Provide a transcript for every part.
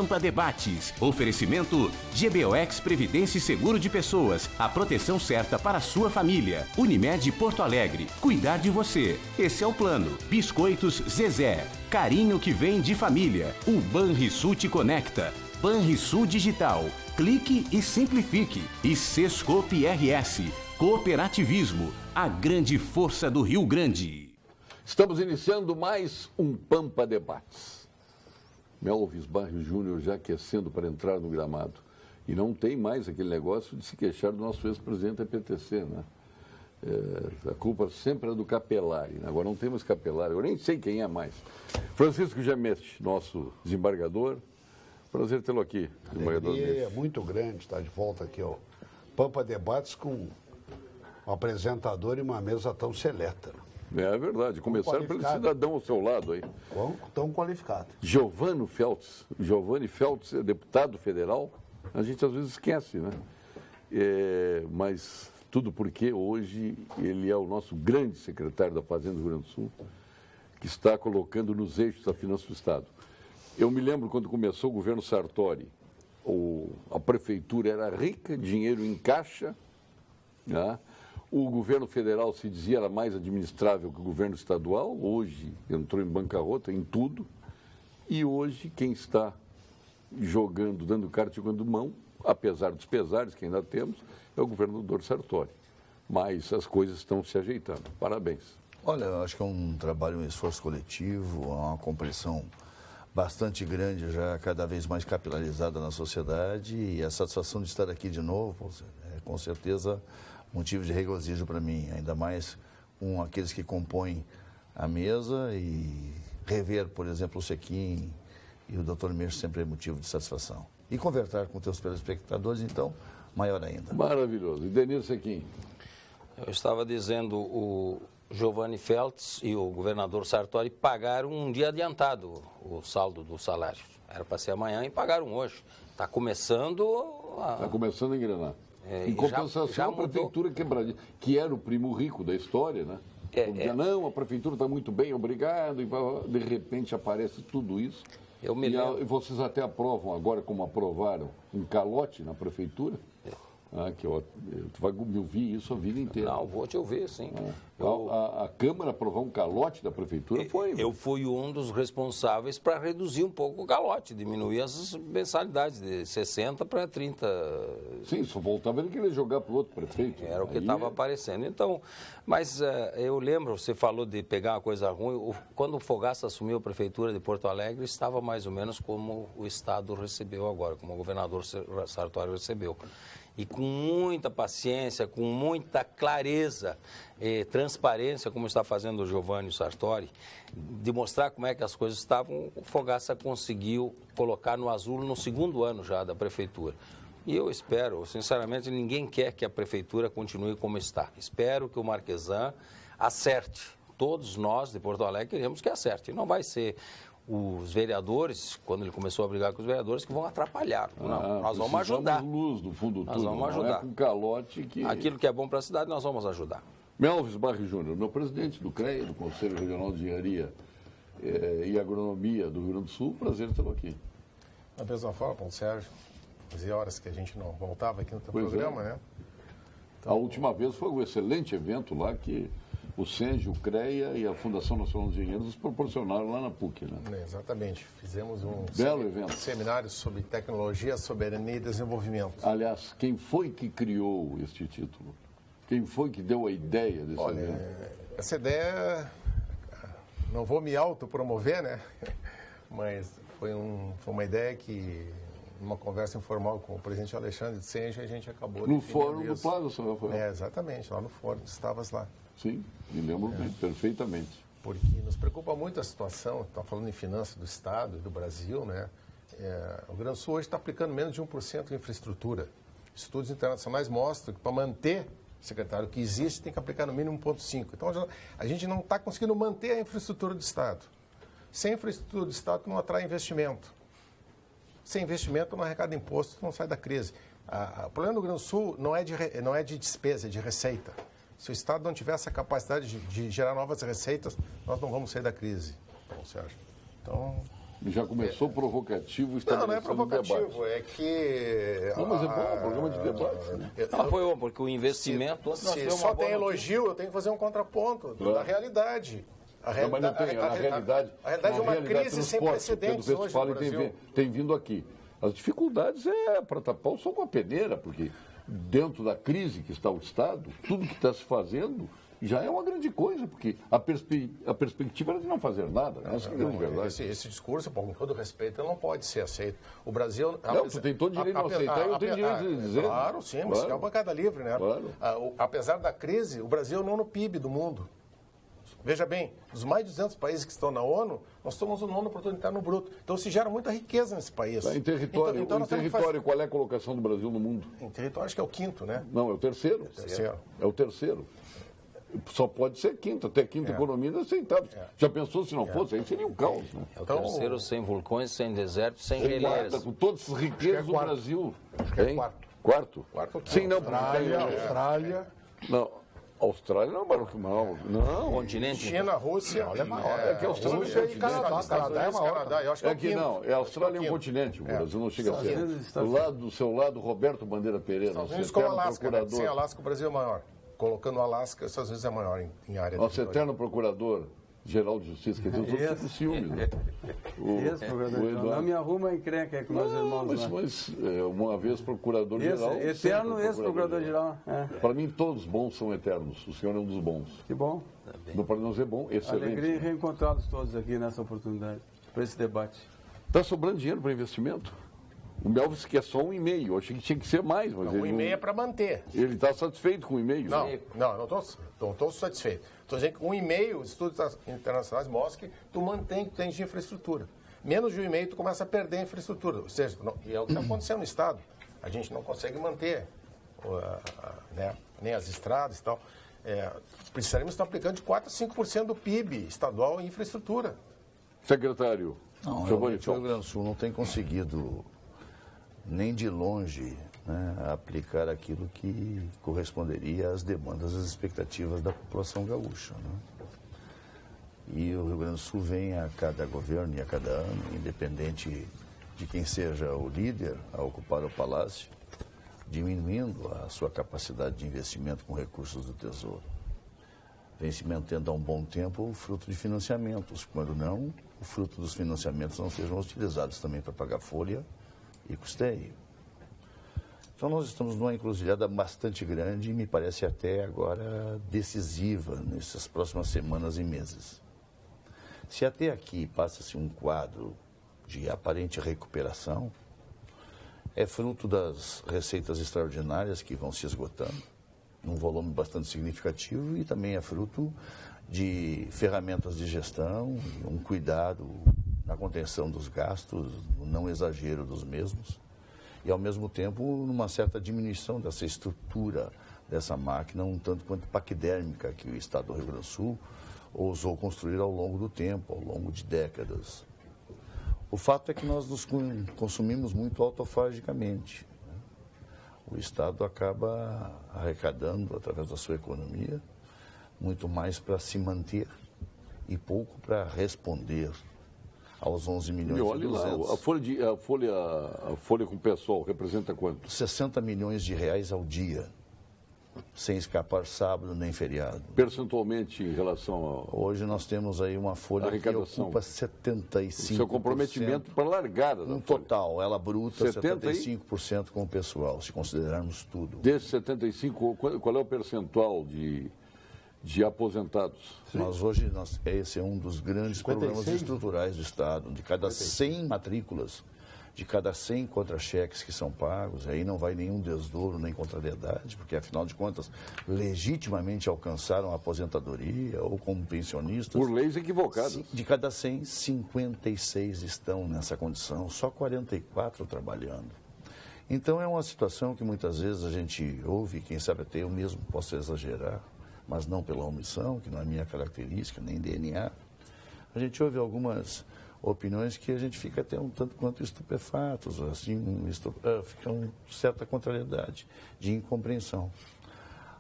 Pampa Debates. Oferecimento GBOX Previdência e Seguro de Pessoas. A proteção certa para a sua família. Unimed Porto Alegre. Cuidar de você. Esse é o plano. Biscoitos Zezé. Carinho que vem de família. O Banrisul te conecta. Banrisul Digital. Clique e simplifique. E Sescope RS. Cooperativismo. A grande força do Rio Grande. Estamos iniciando mais um Pampa Debates. Melvis Barros Júnior já aquecendo para entrar no gramado. E não tem mais aquele negócio de se queixar do nosso ex-presidente da PTC, né? A culpa sempre é do Capelari, né? Agora não temos Capelari, eu nem sei quem é mais. Francisco Gemete, nosso desembargador. Prazer tê-lo aqui, desembargador. É muito grande estar de volta aqui ao Pampa Debates com um apresentador e uma mesa tão seleta. É verdade, começaram pelo cidadão ao seu lado aí. Tão qualificado. Giovanni Feltz é deputado federal, a gente às vezes esquece, né? Mas tudo porque hoje ele é o nosso grande secretário da Fazenda do Rio Grande do Sul, que está colocando nos eixos a finança do Estado. Eu me lembro quando começou o governo Sartori, a prefeitura era rica, dinheiro em caixa, né? O governo federal se dizia era mais administrável que o governo estadual, hoje entrou em bancarrota em tudo, e hoje quem está jogando, dando carta e jogando mão, apesar dos pesares que ainda temos, é o governador Sartori. Mas as coisas estão se ajeitando. Parabéns. Olha, eu acho que é um trabalho, um esforço coletivo, uma compreensão bastante grande, já cada vez mais capilarizada na sociedade, e a satisfação de estar aqui de novo, com certeza motivo de regozijo para mim, ainda mais com aqueles que compõem a mesa, e rever, por exemplo, o Sequim e o Dr. Meixo sempre é motivo de satisfação. E conversar com teus telespectadores, então, maior ainda. Maravilhoso. E Denilson Sequim? Eu estava dizendo, o Giovanni Feltz e o governador Sartori pagaram um dia adiantado o saldo do salário. Era para ser amanhã e pagaram hoje. Está começando a... Está começando a engrenar. Em compensação, a prefeitura quebradinha, que era o primo rico da história, né? Não, a prefeitura está muito bem, obrigado, e de repente aparece tudo isso. E vocês até aprovam agora, como aprovaram, um calote na prefeitura. Tu vai me ouvir isso a vida inteira. Não, vou te ouvir, sim. A Câmara aprovar um calote da prefeitura foi... Eu fui um dos responsáveis para reduzir um pouco o calote, diminuir as mensalidades de 60 para 30. Sim, só voltava ele querer jogar para o outro prefeito. Era o que estava aparecendo. Então, mas eu lembro, você falou de pegar uma coisa ruim, quando o Fogaça assumiu a prefeitura de Porto Alegre, estava mais ou menos como o Estado recebeu agora, como o governador Sartori recebeu. E com muita paciência, com muita clareza, transparência, como está fazendo o Giovanni Sartori, de mostrar como é que as coisas estavam, o Fogaça conseguiu colocar no azul no segundo ano já da prefeitura. E eu espero, sinceramente, ninguém quer que a prefeitura continue como está. Espero que o Marquesan acerte. Todos nós de Porto Alegre queremos que acerte. Não vai ser os vereadores, quando ele começou a brigar com os vereadores, que vão atrapalhar. Não, nós vamos ajudar. Luz do fundo do nós vamos ajudar. Não é com calote que... Aquilo que é bom para a cidade, nós vamos ajudar. Melvis Barros Júnior, meu presidente do CREA, do Conselho Regional de Engenharia e Agronomia do Rio Grande do Sul, prazer tê-lo aqui. Da mesma forma, Paulo Sérgio, fazia horas que a gente não voltava aqui no teu programa, né? Então, a última vez foi um excelente evento lá que o SENGE, o CREA e a Fundação Nacional de Engenheiros nos proporcionaram lá na PUC, né? Exatamente. Fizemos um evento. Seminário sobre tecnologia, soberania e desenvolvimento. Aliás, quem foi que criou este título? Quem foi que deu a ideia desse evento? Essa ideia, não vou me autopromover, né? Mas foi uma ideia que, numa conversa informal com o presidente Alexandre de Senja, a gente acabou... No Fórum do Plaza, senhor Rafael. Exatamente, lá no Fórum, estavas lá. Sim, me lembro bem, perfeitamente. Porque nos preocupa muito a situação, está falando em finanças do Estado e do Brasil, né? O Rio Grande do Sul hoje está aplicando menos de 1% de infraestrutura. Estudos internacionais mostram que para manter, secretário, o que existe tem que aplicar no mínimo 1,5%. Então a gente não está conseguindo manter a infraestrutura do Estado. Sem infraestrutura do Estado, não atrai investimento. Sem investimento, não arrecada imposto, não sai da crise. O problema do Rio Grande do Sul não é de despesa, é de receita. Se o Estado não tiver essa capacidade de gerar novas receitas, nós não vamos sair da crise, Paulo Sérgio. Então, Já começou provocativo, Não é provocativo, debate. é que... Não, mas é bom, programa de debate. Né? Foi bom, porque o investimento... Se só tem elogio, eu tenho que fazer um contraponto da realidade. A realidade é uma crise sem precedentes hoje no Brasil. Tem vindo aqui. As dificuldades é para tapar o sol com a peneira, porque dentro da crise que está o Estado, tudo que está se fazendo já é uma grande coisa, porque a perspectiva era de não fazer nada. Essa é a grande verdade. Esse discurso, com todo respeito, não pode ser aceito. O Brasil... Não, você tem todo direito de não aceitar, eu tenho direito de dizer. Claro, sim, mas é uma bancada livre, né? Claro. Apesar da crise, o Brasil é o 9º PIB do mundo. Veja bem, dos mais de 200 países que estão na ONU, nós somos o 9º produto interno bruto. Então se gera muita riqueza nesse país. Em território, qual é a colocação do Brasil no mundo? Em território acho que é o 5º, né? Não, é o terceiro. É o terceiro. Só pode ser quinto, até quinta economia inaceitável. Já pensou se não fosse? Aí seria um caos. Né? É o terceiro sem vulcões, sem desertos, sem relés. Com todas as riquezas do Brasil. Acho que é quarto. Sim, não. Austrália. Não. Austrália não é maior que mal. Não. Continente. China, Rússia. É maior. É que a Austrália Rússia é e Canadá é maior. Canadá, eu acho que é que não, a Austrália é um continente, o Brasil não chega a ser. Do seu lado, Roberto Bandeira Pereira, nosso eterno procurador. Sem Alasca, o Brasil é maior. Colocando o Alasca, os Estados Unidos é maior em área. Nosso eterno procurador-geral de Justiça, quer dizer, os outros ficam ciúmes. Né? Esse procurador-geral. Não me arruma encrenca aí com meus irmãos. Mas uma vez procurador-geral... Eterno ex-procurador-geral. Para mim, todos bons são eternos. O senhor é um dos bons. Que bom. Não para nós é bom, excelente. Alegria em reencontrá-los todos aqui nessa oportunidade, para esse debate. Está sobrando dinheiro para investimento? O Melvis quer só 1,5. Eu achei que tinha que ser mais. Mas 1,5 é para manter. Ele está satisfeito com 1,5? Não estou satisfeito. Estou dizendo que 1,5, os estudos internacionais mostram que tu mantém que tu tem de infraestrutura. Menos de 1,5 tu começa a perder a infraestrutura. Ou seja, e é o que está acontecendo no Estado. A gente não consegue manter nem as estradas e tal. Precisaríamos estar aplicando de 4% a 5% do PIB estadual em infraestrutura. Secretário, o Rio Grande do Sul não tem conseguido nem de longe, né, aplicar aquilo que corresponderia às demandas, às expectativas da população gaúcha. Né? E o Rio Grande do Sul vem a cada governo e a cada ano, independente de quem seja o líder a ocupar o palácio, diminuindo a sua capacidade de investimento com recursos do Tesouro. Vem se mantendo há um bom tempo o fruto de financiamentos, quando não, o fruto dos financiamentos não sejam utilizados também para pagar folha e custeio. Então nós estamos numa encruzilhada bastante grande e me parece até agora decisiva nessas próximas semanas e meses. Se até aqui passa-se um quadro de aparente recuperação, é fruto das receitas extraordinárias que vão se esgotando, num volume bastante significativo, e também é fruto de ferramentas de gestão, um cuidado na contenção dos gastos, no não exagero dos mesmos, e ao mesmo tempo numa certa diminuição dessa estrutura dessa máquina, um tanto quanto paquidérmica que o Estado do Rio Grande do Sul ousou construir ao longo do tempo, ao longo de décadas. O fato é que nós nos consumimos muito autofagicamente. O Estado acaba arrecadando, através da sua economia, muito mais para se manter e pouco para responder aos 11 milhões e olha e 200. Lá, a folha com o pessoal representa quanto? 60 milhões de reais ao dia, sem escapar sábado nem feriado. Percentualmente em relação ao... Hoje nós temos aí uma folha que ocupa 75%. O seu comprometimento para largada da folha. Total, ela bruta 75% com o pessoal, se considerarmos tudo. Desses 75, qual é o percentual de aposentados? Mas hoje, esse é um dos grandes 56, problemas estruturais do Estado. De cada 100 matrículas, de cada 100 contra-cheques que são pagos, aí não vai nenhum desdouro nem contrariedade, porque, afinal de contas, legitimamente alcançaram a aposentadoria ou como pensionistas. Por leis equivocadas. De cada 100, 56 estão nessa condição, só 44 trabalhando. Então, é uma situação que muitas vezes a gente ouve, quem sabe até eu mesmo posso exagerar, mas não pela omissão, que não é minha característica, nem DNA. A gente ouve algumas opiniões que a gente fica até um tanto quanto estupefatos, assim, fica uma certa contrariedade, de incompreensão.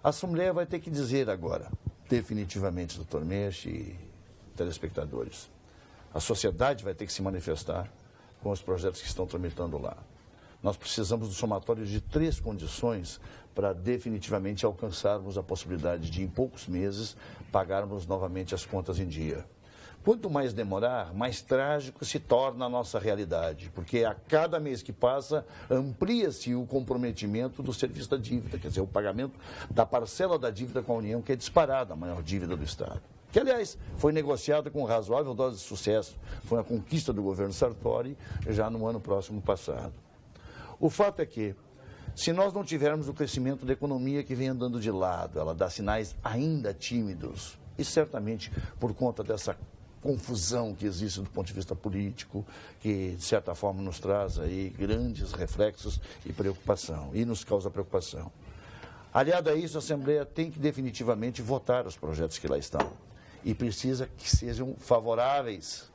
A Assembleia vai ter que dizer agora, definitivamente, doutor Meche e telespectadores, A sociedade vai ter que se manifestar com os projetos que estão tramitando lá. Nós precisamos do somatório de 3 condições para definitivamente alcançarmos a possibilidade de, em poucos meses, pagarmos novamente as contas em dia. Quanto mais demorar, mais trágico se torna a nossa realidade, porque a cada mês que passa, amplia-se o comprometimento do serviço da dívida, quer dizer, o pagamento da parcela da dívida com a União, que é disparada a maior dívida do Estado. Que, aliás, foi negociada com razoável dose de sucesso, foi uma conquista do governo Sartori já no ano próximo passado. O fato é que, se nós não tivermos o crescimento da economia que vem andando de lado, ela dá sinais ainda tímidos, e certamente por conta dessa confusão que existe do ponto de vista político, que de certa forma nos traz aí grandes reflexos e preocupação, e nos causa preocupação. Aliado a isso, a Assembleia tem que definitivamente votar os projetos que lá estão, e precisa que sejam favoráveis.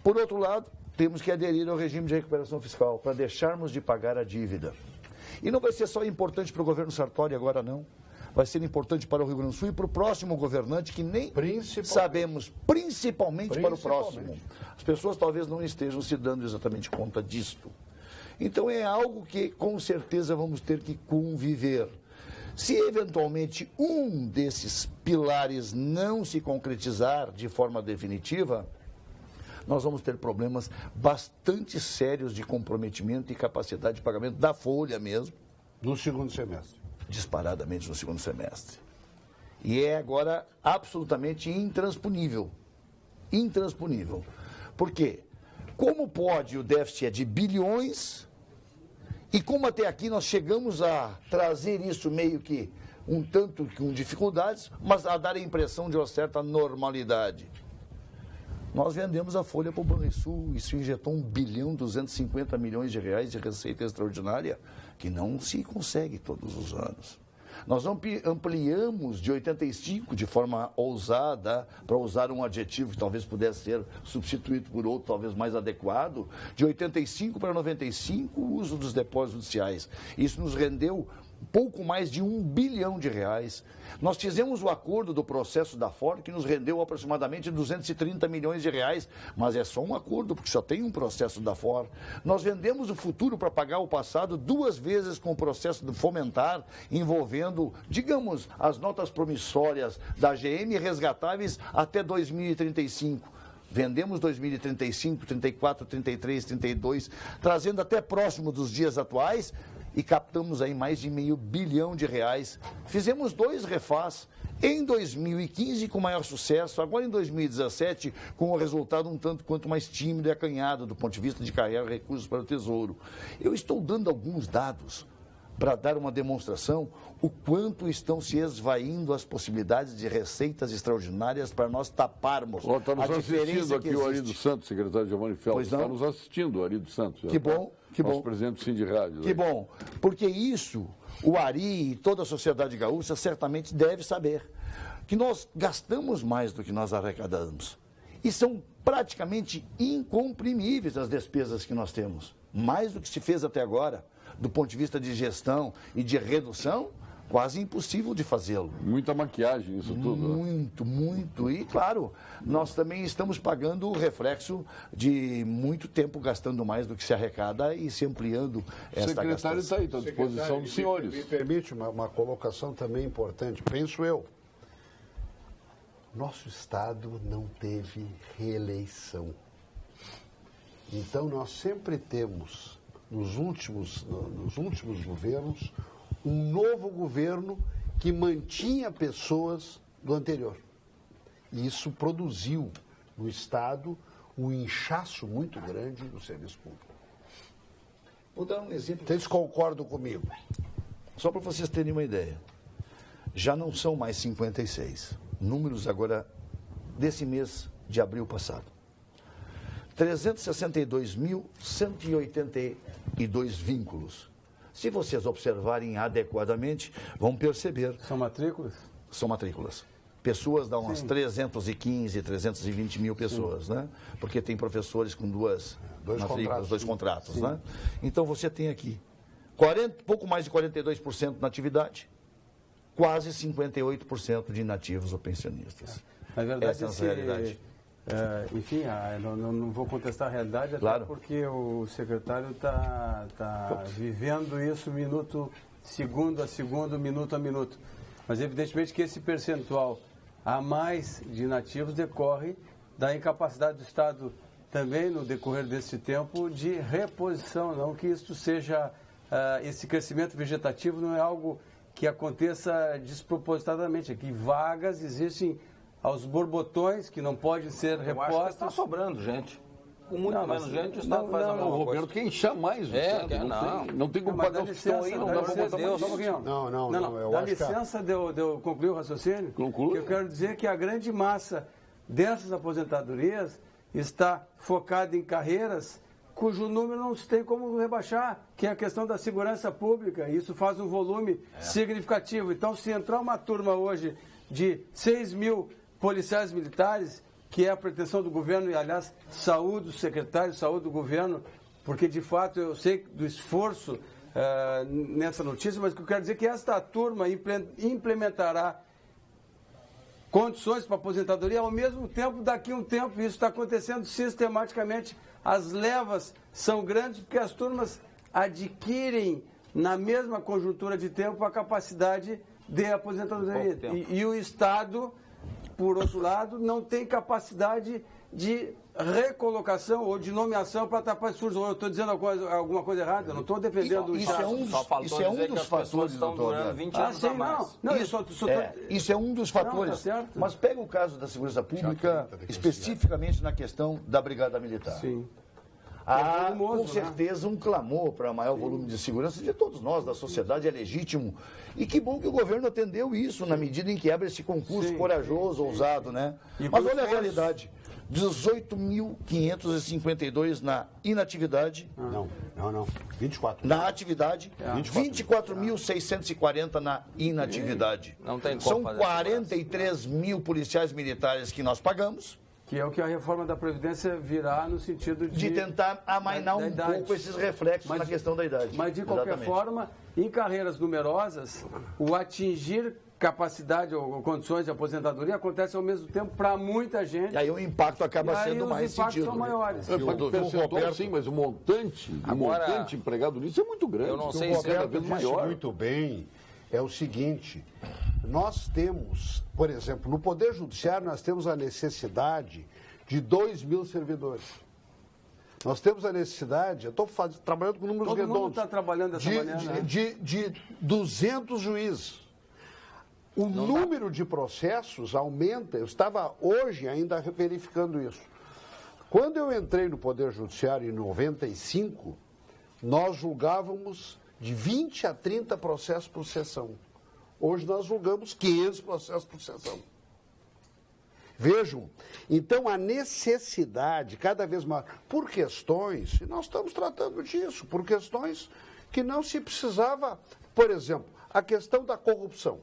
Por outro lado, temos que aderir ao regime de recuperação fiscal para deixarmos de pagar a dívida. E não vai ser só importante para o governo Sartori agora, não. Vai ser importante para o Rio Grande do Sul e para o próximo governante, que nem sabemos, principalmente para o próximo. As pessoas talvez não estejam se dando exatamente conta disto. Então é algo que com certeza vamos ter que conviver. Se eventualmente um desses pilares não se concretizar de forma definitiva, nós vamos ter problemas bastante sérios de comprometimento e capacidade de pagamento da folha mesmo. No segundo semestre. Disparadamente no segundo semestre. E é agora absolutamente intransponível. Intransponível. Por quê? Como pode o déficit é de bilhões e como até aqui nós chegamos a trazer isso meio que um tanto com dificuldades, mas a dar a impressão de uma certa normalidade. Nós vendemos a folha para o Banrisul, isso injetou 1,250 bilhão de reais de receita extraordinária, que não se consegue todos os anos. Nós ampliamos de 85 de forma ousada, para usar um adjetivo que talvez pudesse ser substituído por outro, talvez mais adequado, de 85 para 95 o uso dos depósitos judiciais. Isso nos rendeu pouco mais de 1 bilhão de reais. Nós fizemos o acordo do processo da Ford, que nos rendeu aproximadamente 230 milhões de reais, mas é só um acordo, porque só tem um processo da Ford. Nós vendemos o futuro para pagar o passado 2 vezes com o processo do Fomentar, envolvendo, digamos, as notas promissórias da GM resgatáveis até 2035. Vendemos 2035, 34, 33, 32, trazendo até próximo dos dias atuais, e captamos aí mais de R$500 bilhão. Fizemos 2 refás em 2015 com maior sucesso, agora em 2017 com o resultado um tanto quanto mais tímido e acanhado do ponto de vista de carregar recursos para o Tesouro. Eu estou dando alguns dados para dar uma demonstração o quanto estão se esvaindo as possibilidades de receitas extraordinárias para nós taparmos está nos a diferença assistindo aqui o Ari dos Santos, secretário Giovanni Felps. Está nos assistindo o Ari dos Santos. Que bom, que bom. Nosso presidente do Sindirádio. Que bom, porque isso, o Ari e toda a sociedade gaúcha certamente deve saber, que nós gastamos mais do que nós arrecadamos. E são praticamente incomprimíveis as despesas que nós temos, mais do que se fez até agora. Do ponto de vista de gestão e de redução, quase impossível de fazê-lo. Muita maquiagem isso tudo. Muito, muito. E, claro, nós também estamos pagando o reflexo de muito tempo gastando mais do que se arrecada e se ampliando esta gastação. O secretário está aí, está à disposição dos senhores. Me permite uma colocação também importante. Penso eu, nosso Estado não teve reeleição. Então, nós sempre temos... Nos últimos governos, um novo governo que mantinha pessoas do anterior. E isso produziu no Estado um inchaço muito grande no serviço público. Vou dar um exemplo. Vocês concordam comigo? Só para vocês terem uma ideia. Já não são mais 56. Números agora desse mês de abril passado. 362.182 vínculos. Se vocês observarem adequadamente, vão perceber. São matrículas? São matrículas. Pessoas dão umas 315, 320 mil pessoas, né? Porque tem professores com dois contratos, né? Então você tem aqui pouco mais de 42% na atividade, quase 58% de inativos ou pensionistas. Na verdade, essa é a realidade. enfim, não vou contestar a realidade, Claro. até porque o secretário está vivendo isso segundo a segundo, minuto a minuto. Mas evidentemente que esse percentual a mais de inativos decorre da incapacidade do Estado também, no decorrer desse tempo, de reposição. Não que isso seja, esse crescimento vegetativo não é algo que aconteça despropositadamente. Aqui vagas existem aos borbotões que não podem ser repostas. Está sobrando gente. Com muito menos gente, o Estado faz a mesma coisa. Roberto, quer inchar mais o Estado. Não tem como pagar os que estão aí, não dá para botar mais. Não. Dá licença de eu concluir o raciocínio? Conclui. Que eu quero dizer que a grande massa dessas aposentadorias está focada em carreiras cujo número não se tem como rebaixar, que é a questão da segurança pública. Isso faz um volume significativo. Então, se entrar uma turma hoje de 6 mil policiais militares, que é a pretensão do governo, e aliás, saúde do secretário, saúde do governo, porque de fato eu sei do esforço nessa notícia, mas o que eu quero dizer é que esta turma implementará condições para aposentadoria ao mesmo tempo, daqui a um tempo. Isso está acontecendo sistematicamente. As levas são grandes porque as turmas adquirem, na mesma conjuntura de tempo, a capacidade de aposentadoria. E o Estado, por outro lado, não tem capacidade de recolocação ou de nomeação para tapar esses furos. Eu estou dizendo alguma coisa errada? Eu não estou defendendo o Estado. Isso é um dos fatores, estão durando 20 anos a mais. Isso é um dos fatores. Não, tá. Mas pega o caso da segurança pública, especificamente na questão da Brigada Militar. Sim. Há, com certeza, um clamor para maior volume de segurança de todos nós, da sociedade, é legítimo. E que bom que o governo atendeu isso, na medida em que abre esse concurso corajoso, ousado, né? Mas olha a realidade. 18.552 na inatividade. Não. 24. Na atividade, 24.640 na inatividade. Não tem como São fazer 43 mil policiais militares que nós pagamos. Que é o que a reforma da Previdência virá no sentido De tentar amainar um pouco esses reflexos na questão da idade. Mas, de qualquer forma, em carreiras numerosas, o atingir capacidade ou condições de aposentadoria acontece ao mesmo tempo para muita gente. E aí o impacto acaba sendo mais sentido. Os impactos são maiores. O percentual, sim, mas o montante empregado nisso é muito grande. Eu não sei se cada vez maior. Muito bem, é o seguinte, nós temos, por exemplo, no Poder Judiciário nós temos a necessidade de 2 mil servidores. Nós temos a necessidade, eu estou trabalhando com números redondos. Todo mundo está trabalhando dessa maneira, né? de 200 juízes. O número de processos aumenta. Eu estava hoje ainda verificando isso. Quando eu entrei no Poder Judiciário em 95, nós julgávamos de 20 a 30 processos por sessão. Hoje nós julgamos 500 processos por sessão. Vejam, então a necessidade cada vez maior, por questões, e nós estamos tratando disso, por questões que não se precisava, por exemplo, a questão da corrupção.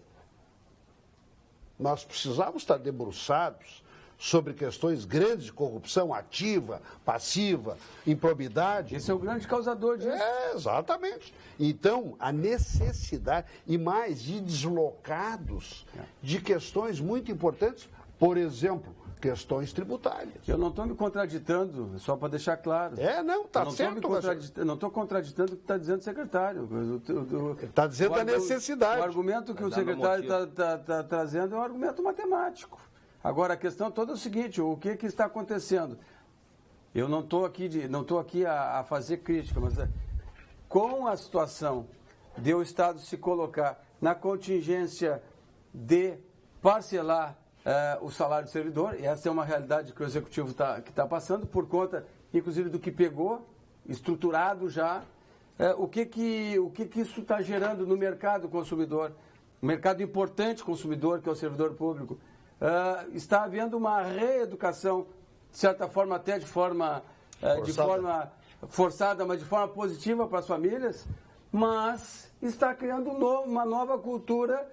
Nós precisávamos estar debruçados sobre questões grandes de corrupção ativa, passiva, improbidade. Esse é o grande causador disso. Exatamente. Então, a necessidade, e mais, de deslocados de questões muito importantes, por exemplo, questões tributárias. Eu não estou me contraditando, só para deixar claro. Está certo. Não estou contraditando o que está dizendo o secretário. Está dizendo a necessidade. O argumento que o secretário está trazendo é um argumento matemático. Agora, a questão toda é o seguinte, o que está acontecendo? Eu não estou aqui a fazer crítica, mas com a situação de o Estado se colocar na contingência de parcelar o salário do servidor, e essa é uma realidade que o Executivo está passando, por conta, inclusive, do que pegou, estruturado já, o que isso está gerando no mercado consumidor, um mercado importante consumidor, que é o servidor público. Está havendo uma reeducação, de certa forma, até de forma forçada, mas de forma positiva para as famílias, mas está criando uma nova cultura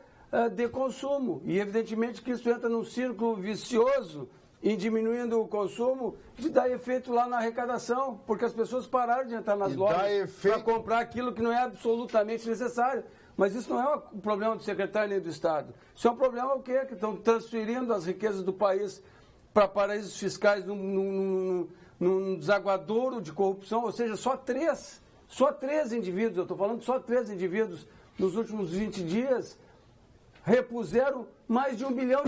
de consumo. E, evidentemente, que isso entra num círculo vicioso em diminuindo o consumo, de dar efeito lá na arrecadação, porque as pessoas pararam de entrar nas lojas para comprar aquilo que não é absolutamente necessário. Mas isso não é um problema do secretário nem do Estado. Isso é um problema o quê? Que estão transferindo as riquezas do país para paraísos fiscais num desaguadouro de corrupção, ou seja, só três indivíduos, eu estou falando só 3 indivíduos nos últimos 20 dias repuseram mais de R$1 bilhão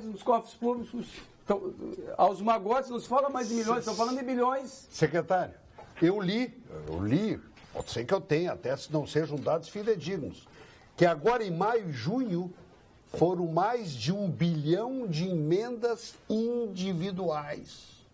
nos cofres públicos. Então, aos magotes não se fala mais de milhões, estão falando de bilhões. Secretário, eu li, pode ser que eu tenha, até se não sejam dados fidedignos, que agora em maio e junho foram mais de 1 bilhão de emendas individuais.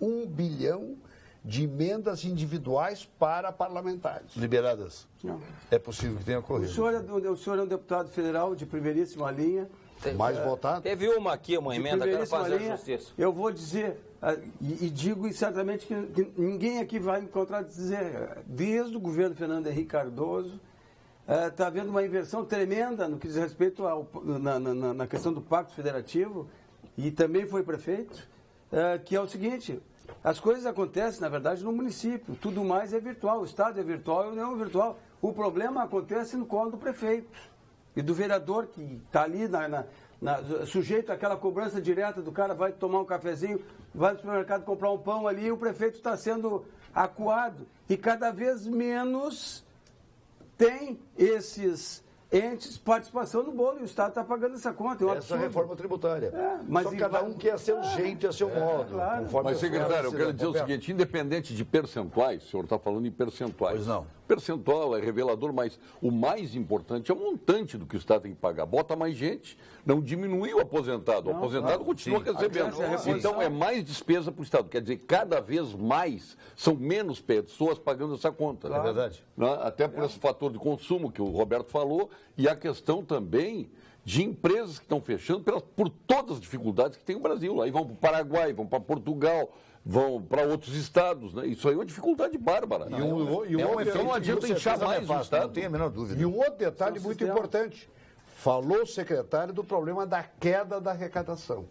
1 bilhão de emendas individuais para parlamentares. Liberadas? Não. É possível que tenha ocorrido. O senhor é um deputado federal de primeiríssima linha. Mais votado? Teve uma aqui, uma emenda, quero fazer a justiça. Eu vou dizer, e digo certamente que ninguém aqui vai me contradizer, desde o governo Fernando Henrique Cardoso, está havendo uma inversão tremenda no que diz respeito na questão do Pacto Federativo, e também foi prefeito, que é o seguinte: as coisas acontecem, na verdade, no município, tudo mais é virtual, o Estado é virtual e a União é virtual. O problema acontece no colo do prefeito e do vereador que está ali sujeito àquela cobrança direta do cara, vai tomar um cafezinho, vai no supermercado comprar um pão ali, e o prefeito está sendo acuado. E cada vez menos tem esses entes participação no bolo, e o Estado está pagando essa conta. É um essa reforma tributária. Mas só cada um quer ser o jeito e a seu modo. Claro. Mas, secretário, eu quero dizer o seguinte, independente de percentuais, o senhor está falando em percentuais. Pois não. Percentual é revelador, mas o mais importante é o montante do que o Estado tem que pagar. Bota mais gente, não diminui o aposentado. O aposentado continua recebendo. Então é mais despesa para o Estado. Quer dizer, cada vez mais são menos pessoas pagando essa conta. É verdade. Até por esse fator de consumo que o Roberto falou, e a questão também de empresas que estão fechando por todas as dificuldades que tem o Brasil. Aí vão para o Paraguai, vão para Portugal, vão para outros estados, né? Isso aí é uma dificuldade bárbara. Então não adianta inchar mais o Estado. Não tenho a menor dúvida. E um outro detalhe muito importante. Falou o secretário do problema da queda da arrecadação.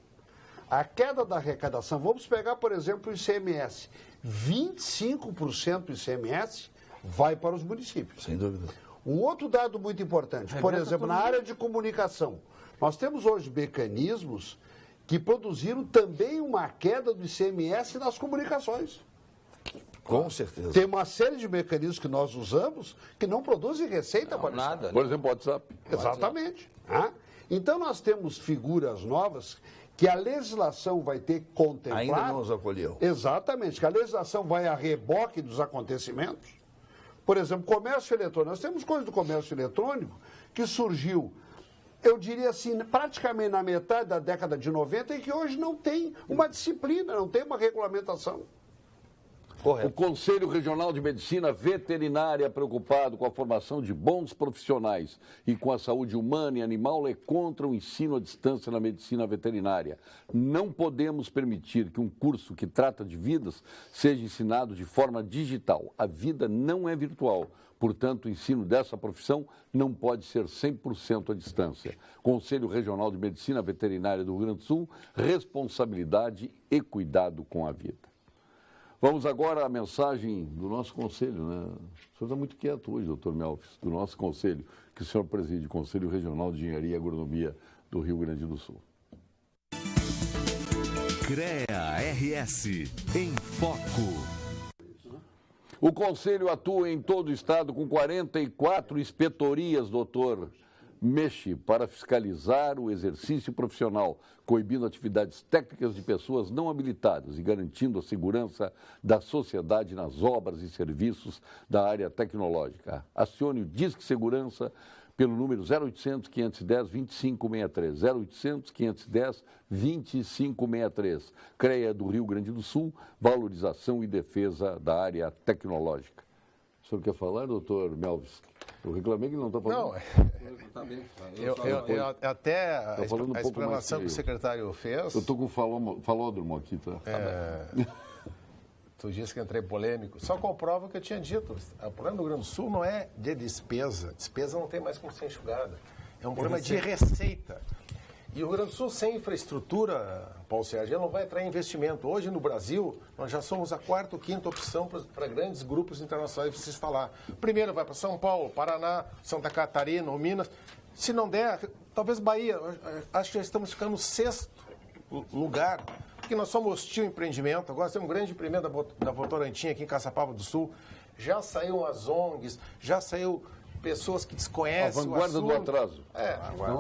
A queda da arrecadação, vamos pegar, por exemplo, o ICMS. 25% do ICMS vai para os municípios. Sem dúvida. Um outro dado muito importante, por exemplo, na área de comunicação, nós temos hoje mecanismos que produziram também uma queda do ICMS nas comunicações. Com certeza. Tem uma série de mecanismos que nós usamos que não produzem receita para o Estado. Nada. Por exemplo, o WhatsApp. Exatamente. Então nós temos figuras novas que a legislação vai ter que contemplar. Ainda não os acolheu. Exatamente, que a legislação vai a reboque dos acontecimentos. Por exemplo, comércio eletrônico. Nós temos coisa do comércio eletrônico que surgiu, eu diria assim, praticamente na metade da década de 90 e que hoje não tem uma disciplina, não tem uma regulamentação. O Conselho Regional de Medicina Veterinária, preocupado com a formação de bons profissionais e com a saúde humana e animal, é contra o ensino à distância na medicina veterinária. Não podemos permitir que um curso que trata de vidas seja ensinado de forma digital. A vida não é virtual. Portanto, o ensino dessa profissão não pode ser 100% à distância. Conselho Regional de Medicina Veterinária do Rio Grande do Sul, responsabilidade e cuidado com a vida. Vamos agora à mensagem do nosso conselho, né? O senhor está muito quieto hoje, doutor Melfis, do nosso conselho, que o senhor preside, Conselho Regional de Engenharia e Agronomia do Rio Grande do Sul. CREA-RS, em Foco. O Conselho atua em todo o estado com 44 inspetorias, doutor Mexe, para fiscalizar o exercício profissional, coibindo atividades técnicas de pessoas não habilitadas e garantindo a segurança da sociedade nas obras e serviços da área tecnológica. Acione o Disque Segurança pelo número 0800 510 2563, 0800 510 2563. CREA do Rio Grande do Sul, valorização e defesa da área tecnológica. O senhor quer falar, doutor Melvis? Eu reclamei que não está falando. Não, até a explanação que o secretário fez... Eu estou com o falódromo aqui, tá? Tu disse que entrei polêmico. Só comprova o que eu tinha dito. O problema do Rio Grande do Sul não é de despesa. Despesa não tem mais como ser enxugada. É um problema de receita. E o Rio Grande do Sul, sem infraestrutura, Paulo Sérgio, não vai atrair investimento. Hoje, no Brasil, nós já somos a quarta ou quinta opção para grandes grupos internacionais se instalar. Primeiro vai para São Paulo, Paraná, Santa Catarina ou Minas. Se não der, talvez Bahia. Acho que já estamos ficando no 6º lugar porque nós somos hostil ao empreendimento. Agora temos um grande empreendimento da Votorantim aqui em Caçapava do Sul. Já saiu as ONGs, já saiu pessoas que desconhecem a vanguarda do atraso.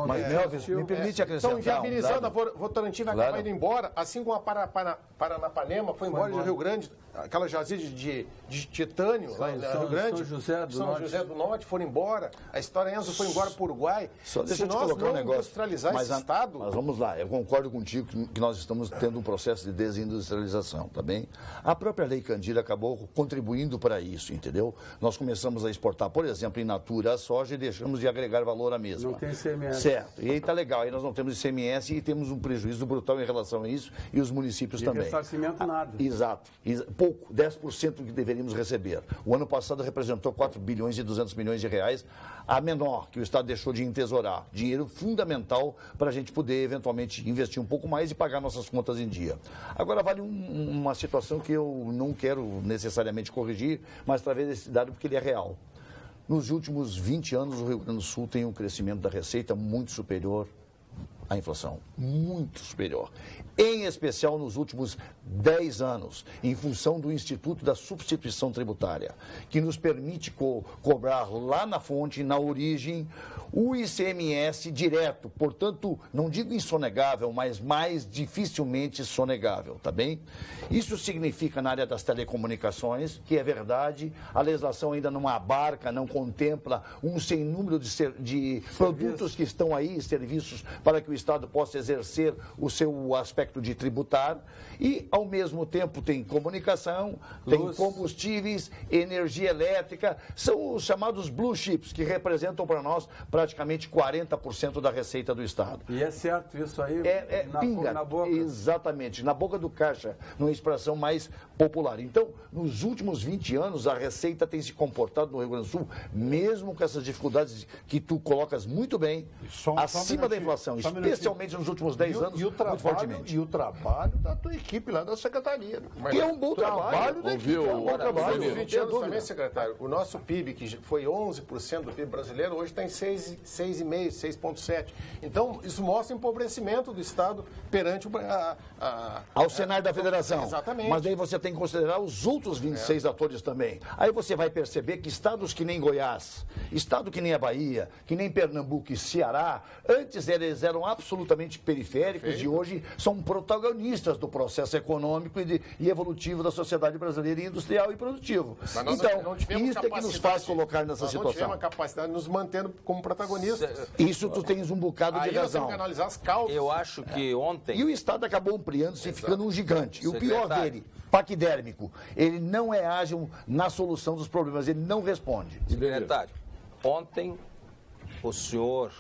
Mas, Melvis, me permite acrescentar. Então, inviabilizando, a Votorantim vai acabar indo embora, assim como a Paranapanema foi embora de Rio Grande, aquela jazida de titânio lá em Rio Grande. São José do Norte foram embora, a História Enzo foi embora para o Uruguai. Só deixa Se eu te nós colocar não um negócio. industrializar esse Estado... Mas vamos lá, eu concordo contigo que nós estamos tendo um processo de desindustrialização, tá bem? A própria Lei Candir acabou contribuindo para isso, entendeu? Nós começamos a exportar, por exemplo, in natura a soja e deixamos de agregar valor à mesma. Não tem ICMS. Certo, e aí tá legal, aí nós não temos ICMS e temos um prejuízo brutal em relação a isso e os municípios também. Ressarcimento nada. Exato, pouco, 10% do que deveríamos receber. O ano passado representou 4 bilhões e 200 milhões de reais, a menor que o Estado deixou de entesourar. Dinheiro fundamental para a gente poder, eventualmente, investir um pouco mais e pagar nossas contas em dia. Agora, vale uma situação que eu não quero necessariamente corrigir, mas através desse dado porque ele é real. Nos últimos 20 anos, o Rio Grande do Sul tem um crescimento da receita muito superior à inflação, muito superior. Em especial nos últimos 10 anos, em função do Instituto da Substituição Tributária, que nos permite cobrar lá na fonte, na origem, o ICMS direto, portanto, não digo insonegável, mas mais dificilmente sonegável, tá bem? Isso significa na área das telecomunicações, que é verdade, a legislação ainda não abarca, não contempla um sem número de produtos que estão aí, serviços, para que o Estado possa exercer o seu aspecto de tributar e, ao mesmo tempo, tem comunicação, tem combustíveis, energia elétrica, são os chamados blue chips, que representam para nós praticamente 40% da receita do Estado. E é certo isso aí? Pinga, na boca. Exatamente, na boca do caixa, numa expressão mais popular. Então, nos últimos 20 anos, a receita tem se comportado no Rio Grande do Sul, mesmo com essas dificuldades que tu colocas muito bem, acima da inflação, especialmente nos últimos 10 anos, muito fortemente. E o trabalho da tua equipe lá da secretaria. Que é um bom trabalho. Da equipe, é um bom trabalho. Nos 20 anos também, secretário, o nosso PIB, que foi 11% do PIB brasileiro, hoje está em 6,5%, 6,7%. Então, isso mostra o empobrecimento do Estado perante ao cenário da federação. Exatamente. Mas daí você tem que considerar os outros 26 atores também. Aí você vai perceber que estados que nem Goiás, estado que nem a Bahia, que nem Pernambuco e Ceará, antes eles eram absolutamente periféricos e hoje são protagonistas do processo econômico e evolutivo da sociedade brasileira, industrial e produtivo. Então, isso é que nos faz colocar nessa situação. Nós não tivemos a capacidade de nos manter como protagonistas. Isso tu tens um bocado de razão. Nós temos que analisar as causas. Eu acho que ontem... E o Estado acabou ampliando-se e ficando um gigante. E o pior dele, paquidérmico, ele não é ágil na solução dos problemas, ele não responde. Secretário, ontem o senhor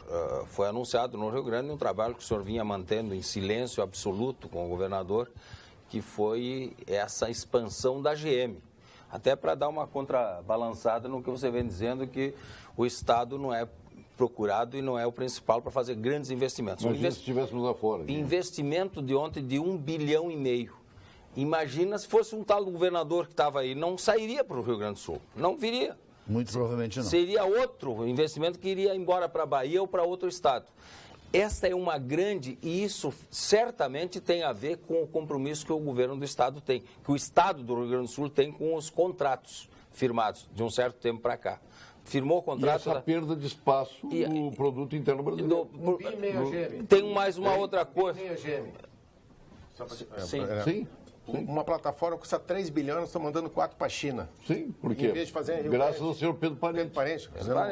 foi anunciado no Rio Grande um trabalho que o senhor vinha mantendo em silêncio absoluto com o governador, que foi essa expansão da GM. Até para dar uma contrabalançada no que você vem dizendo, que o Estado não é procurado e não é o principal para fazer grandes investimentos. Imagina se estivéssemos lá fora. Investimento de ontem de 1,5 bilhão. Imagina se fosse um tal governador que estava aí, não sairia para o Rio Grande do Sul, não viria. Muito provavelmente não. Seria outro investimento que iria embora para a Bahia ou para outro estado. Esta é uma grande, e isso certamente tem a ver com o compromisso que o governo do estado tem, que o estado do Rio Grande do Sul tem com os contratos firmados de um certo tempo para cá. Firmou o contrato... E essa perda de espaço do produto interno brasileiro. Tem mais uma outra coisa. Sim. Uma plataforma custa 3 bilhões, nós estamos mandando 4 para a China. Sim, por quê? Em vez de fazer graças ao senhor Pedro Parente.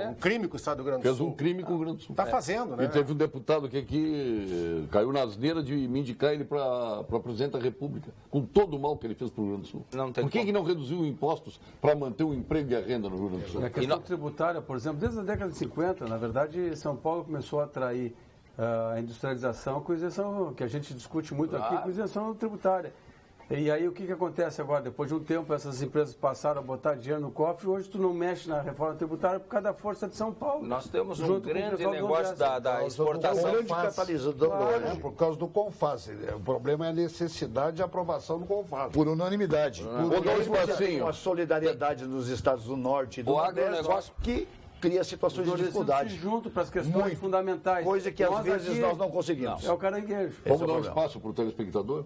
Um crime com o Estado do Rio Grande do Fez Sul. um crime com o Rio Grande do Sul. Está fazendo, né? E teve um deputado que aqui caiu na asneira de me indicar ele para presidente da República, com todo o mal que ele fez para o Rio Grande do Sul. Por que não reduziu impostos para manter o emprego e a renda no Rio Grande do Sul? A questão tributária, por exemplo, desde a década de 50, na verdade, São Paulo começou a atrair a industrialização com isenção, que a gente discute muito aqui, com isenção tributária. E aí o que acontece agora? Depois de um tempo, essas empresas passaram a botar dinheiro no cofre, hoje tu não mexe na reforma tributária por causa da força de São Paulo. Nós temos um grande negócio da exportação. É um grande catalisador, por causa do CONFAS. O problema é a necessidade de aprovação do CONFAS. Por unanimidade. Por uma solidariedade nos estados do Norte e do Nordeste que cria situações de dificuldade. Junto para as questões fundamentais. Coisa que às vezes nós não conseguimos. É o caranguejo. Vamos dar um espaço para o telespectador?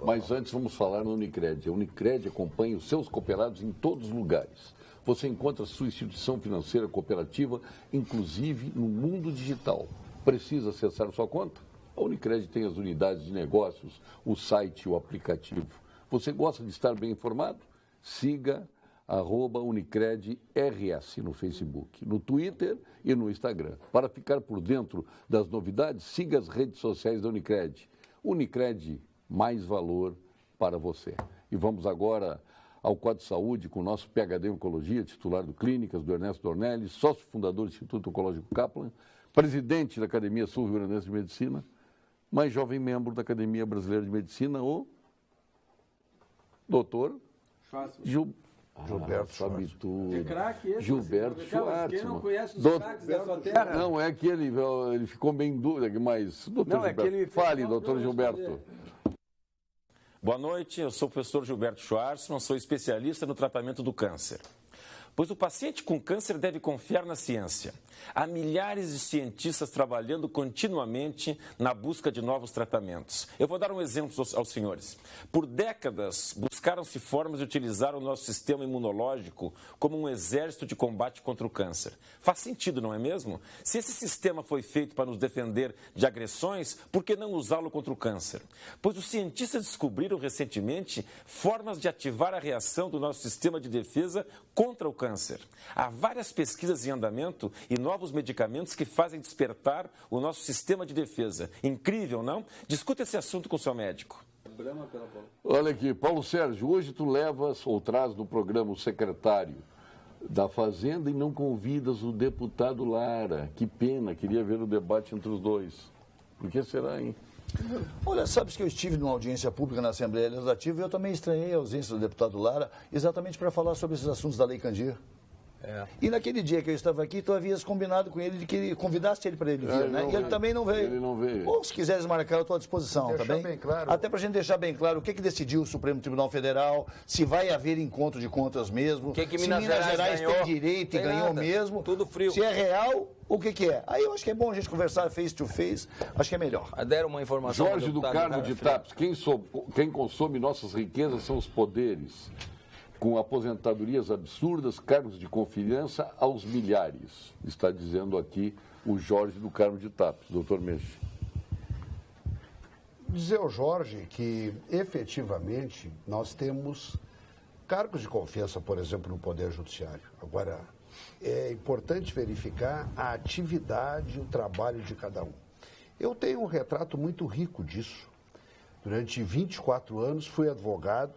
Mas antes vamos falar na Unicred. A Unicred acompanha os seus cooperados em todos os lugares. Você encontra a sua instituição financeira cooperativa, inclusive no mundo digital. Precisa acessar sua conta? A Unicred tem as unidades de negócios, o site, o aplicativo. Você gosta de estar bem informado? Siga @UnicredRS no Facebook, no Twitter e no Instagram. Para ficar por dentro das novidades, siga as redes sociais da Unicred. Unicred, mais valor para você. E vamos agora ao quadro de saúde com o nosso PhD em Oncologia, titular do Clínicas, do Ernesto Dornelles, sócio fundador do Instituto Oncológico Kaplan, presidente da Academia Sul-Rio Grandense de Medicina, mais jovem membro da Academia Brasileira de Medicina, o doutor Gilberto Schwartzman. Que craque esse, Gilberto Schwartzman. Quem não Schwartzman. conhece os craques da sua terra? Não, é que ele ficou bem em dúvida, mas doutor Não, é Gilberto, que ele fale, fez- doutor não, Gilberto. Boa noite, eu sou o professor Gilberto Schwartzman, sou especialista no tratamento do câncer. Pois o paciente com câncer deve confiar na ciência. Há milhares de cientistas trabalhando continuamente na busca de novos tratamentos. Eu vou dar um exemplo aos senhores. Por décadas, buscaram-se formas de utilizar o nosso sistema imunológico como um exército de combate contra o câncer. Faz sentido, não é mesmo? Se esse sistema foi feito para nos defender de agressões, por que não usá-lo contra o câncer? Pois os cientistas descobriram recentemente formas de ativar a reação do nosso sistema de defesa contra o câncer. Há várias pesquisas em andamento e novos medicamentos que fazem despertar o nosso sistema de defesa. Incrível, não? Discuta esse assunto com o seu médico. Olha aqui, Paulo Sérgio, hoje tu levas ou traz no programa o secretário da Fazenda e não convidas o deputado Lara. Que pena, queria ver o debate entre os dois. Por que será, hein? Olha, sabes que eu estive numa audiência pública na Assembleia Legislativa e eu também estranhei a ausência do deputado Lara exatamente para falar sobre esses assuntos da Lei Candir. E naquele dia que eu estava aqui, tu havias combinado com ele de que convidasse ele para ele vir, né? E ele também não veio. Ele não veio. Ou se quiseres marcar, eu estou à disposição, tá Deixar bem? bem claro. Até para a gente deixar bem claro o que decidiu o Supremo Tribunal Federal, se vai haver encontro de contas mesmo, Que se Minas Gerais tem ganhou. direito e Tem ganhou nada. mesmo, Tudo frio. se é real, o que é. Aí eu acho que é bom a gente conversar face to face, acho que é melhor. Deram uma informação. Jorge ao do deputado Carmo de Frio. Tapes, quem consome nossas riquezas são os poderes, com aposentadorias absurdas, cargos de confiança aos milhares, está dizendo aqui o Jorge do Carmo de Tapes. Doutor Mexe. Dizer ao Jorge que, efetivamente, nós temos cargos de confiança, por exemplo, no Poder Judiciário. Agora, é importante verificar a atividade e o trabalho de cada um. Eu tenho um retrato muito rico disso. Durante 24 anos fui advogado,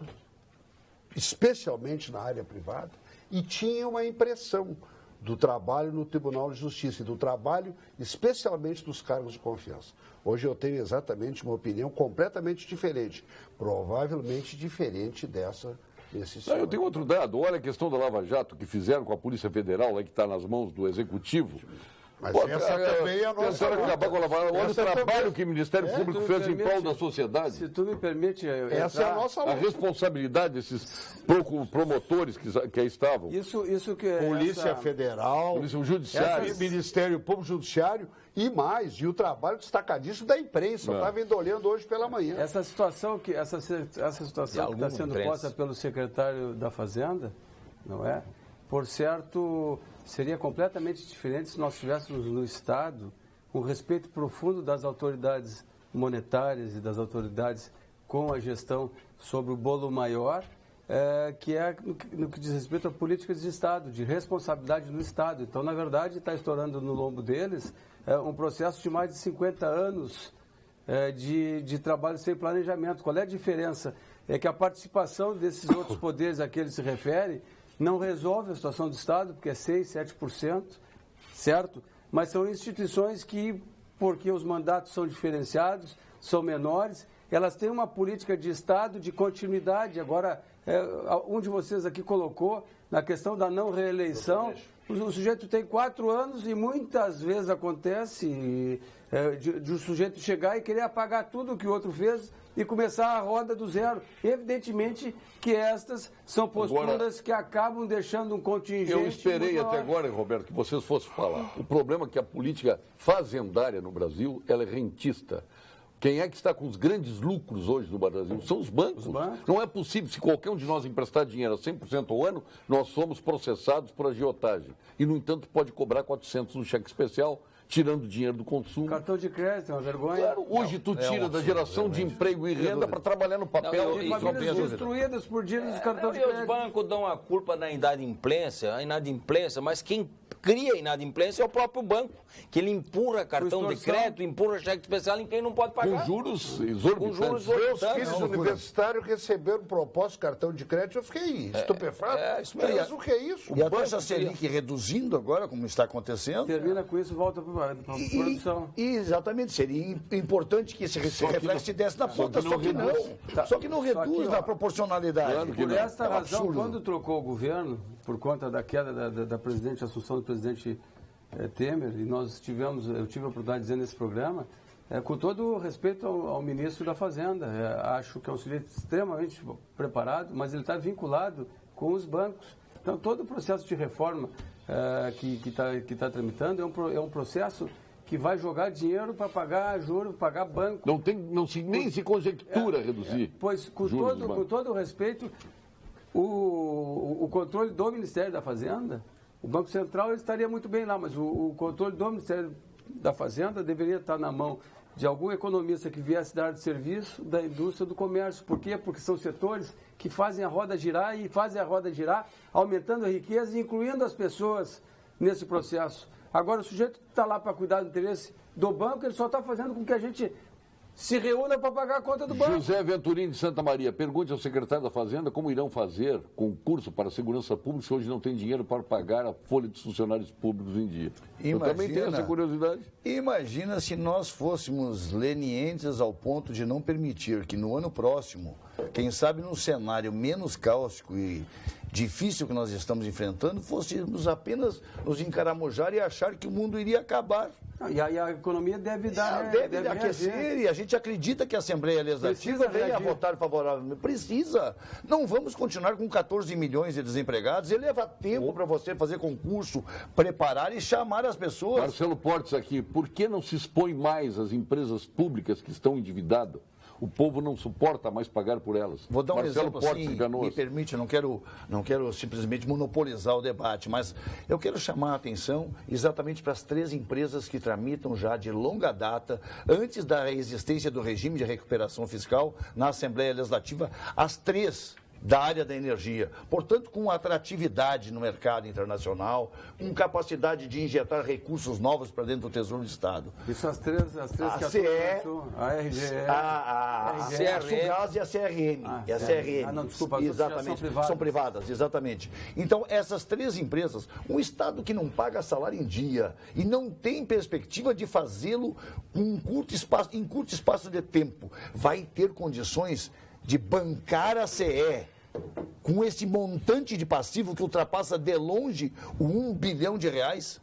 especialmente na área privada, e tinha uma impressão do trabalho no Tribunal de Justiça e do trabalho especialmente dos cargos de confiança. Hoje eu tenho exatamente uma opinião completamente diferente, provavelmente diferente dessa desse senhor. Eu tenho outro dado. Olha a questão da Lava Jato que fizeram com a Polícia Federal, lá que está nas mãos do Executivo. Mas essa também é a nossa tentaram acabar com a Lava Jato. Olha o Essa trabalho também- que o Ministério Público tu me fez em permite- prol da sociedade. Se tu me permite... Essa é a nossa A luta. responsabilidade desses promotores que aí estavam. Isso que é Polícia essa- Federal, Polícia Judiciário. Ministério Público Judiciário e mais, e o trabalho destacadíssimo da imprensa. Eu estava indo olhando hoje pela manhã. Essa situação que está alguma sendo imprensa. posta pelo secretário da Fazenda, não é? Por certo, seria completamente diferente se nós tivéssemos no Estado um respeito profundo das autoridades monetárias e das autoridades com a gestão sobre o bolo maior, que é no que diz respeito a políticas de Estado, de responsabilidade no Estado. Então, na verdade, está estourando no lombo deles um processo de mais de 50 anos de trabalho sem planejamento. Qual é a diferença? É que a participação desses outros poderes a que ele se refere não resolve a situação do Estado, porque é 6%, 7%, certo? Mas são instituições que, porque os mandatos são diferenciados, são menores, elas têm uma política de Estado de continuidade. Agora, um de vocês aqui colocou na questão da não reeleição. O sujeito tem 4 anos e muitas vezes acontece de o sujeito chegar e querer apagar tudo o que o outro fez e começar a roda do zero. Evidentemente que estas são posturas que acabam deixando um contingente... Eu esperei muito até maior. agora, Roberto, que vocês fossem falar. O problema é que a política fazendária no Brasil ela é rentista. Quem é que está com os grandes lucros hoje no Brasil? São os bancos. Não é possível, se qualquer um de nós emprestar dinheiro a 100% ao ano, nós somos processados por agiotagem. E, no entanto, pode cobrar 400 no cheque especial, tirando dinheiro do consumo. Cartão de crédito é uma vergonha. Claro, hoje tu tira da geração de emprego e renda para trabalhar no papel. E famílias destruídas por dívidas de cartão de crédito. E os bancos dão a culpa da inadimplência, mas quem cria a inadimplência é o próprio banco, que ele empurra cartão de crédito, empurra cheque especial em quem não pode pagar. Com juros exorbitantes. Meus filhos universitários receberam proposta de cartão de crédito, eu fiquei estupefato. Isso mesmo. Mas o que é isso? E a taxa Selic reduzindo agora, como está acontecendo. Termina com isso, volta para a produção. Exatamente, seria importante que esse reflexo desse na ponta, só que não reduz a proporcionalidade. Claro por esta razão, absurdo. quando trocou o governo, por conta da queda da presidente, a assunção do presidente Temer, e eu tive a oportunidade de dizer nesse programa, com todo o respeito ao ministro da Fazenda, acho que é um sujeito extremamente preparado, mas ele está vinculado com os bancos. Então, todo o processo de reforma que está tramitando é um processo que vai jogar dinheiro para pagar juros, pagar banco. Nem se conjectura reduzir. Pois, com todo o respeito, o controle do Ministério da Fazenda, o Banco Central ele estaria muito bem lá, mas o controle do Ministério da Fazenda deveria estar na mão de algum economista que viesse dar de serviço da indústria do comércio. Por quê? Porque são setores que fazem a roda girar e fazem a roda girar, aumentando a riqueza e incluindo as pessoas nesse processo. Agora, o sujeito está lá para cuidar do interesse do banco, ele só está fazendo com que a gente se reúna para pagar a conta do banco. José Venturini de Santa Maria, pergunte ao secretário da Fazenda como irão fazer concurso para a segurança pública se hoje não tem dinheiro para pagar a folha dos funcionários públicos em dia. Eu também tenho essa curiosidade. Imagina se nós fôssemos lenientes ao ponto de não permitir que no ano próximo, quem sabe num cenário menos cáustico e difícil que nós estamos enfrentando, fôssemos apenas nos encaramujar e achar que o mundo iria acabar. E a economia deve dar... Deve aquecer, e a gente acredita que a Assembleia Legislativa venha a votar favoravelmente. Precisa. Não vamos continuar com 14 milhões de desempregados. E leva tempo para você fazer concurso, preparar e chamar as pessoas. Marcelo Portes aqui, por que não se expõe mais as empresas públicas que estão endividadas? O povo não suporta mais pagar por elas. Vou dar um exemplo Portes, assim, me permite, não quero simplesmente monopolizar o debate, mas eu quero chamar a atenção exatamente para as 3 empresas que tramitam já de longa data, antes da existência do regime de recuperação fiscal na Assembleia Legislativa, as 3 da área da energia. Portanto, com atratividade no mercado internacional, com capacidade de injetar recursos novos para dentro do Tesouro do Estado. Isso as três a CE, a RGE, a Sulgás e a CRM. Não, desculpa, exatamente, são privadas, exatamente. Então, essas 3 empresas, um Estado que não paga salário em dia e não tem perspectiva de fazê-lo em curto espaço de tempo, vai ter condições de bancar a CE com esse montante de passivo que ultrapassa de longe o 1 bilhão de reais,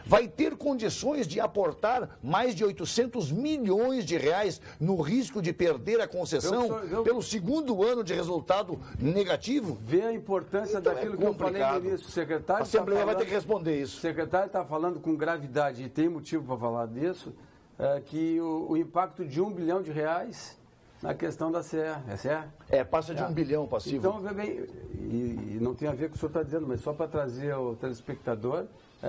vai ter condições de aportar mais de 800 milhões de reais no risco de perder a concessão pelo segundo ano de resultado negativo? Vê a importância daquilo que eu falei no início. O secretário a Assembleia vai ter que responder isso. O secretário está falando com gravidade, e tem motivo para falar disso, que o impacto de 1 bilhão de reais na questão da CE. É CE? Passa de 1 bilhão passivo. Então, vê bem, e não tem a ver com o que o senhor está dizendo, mas só para trazer ao telespectador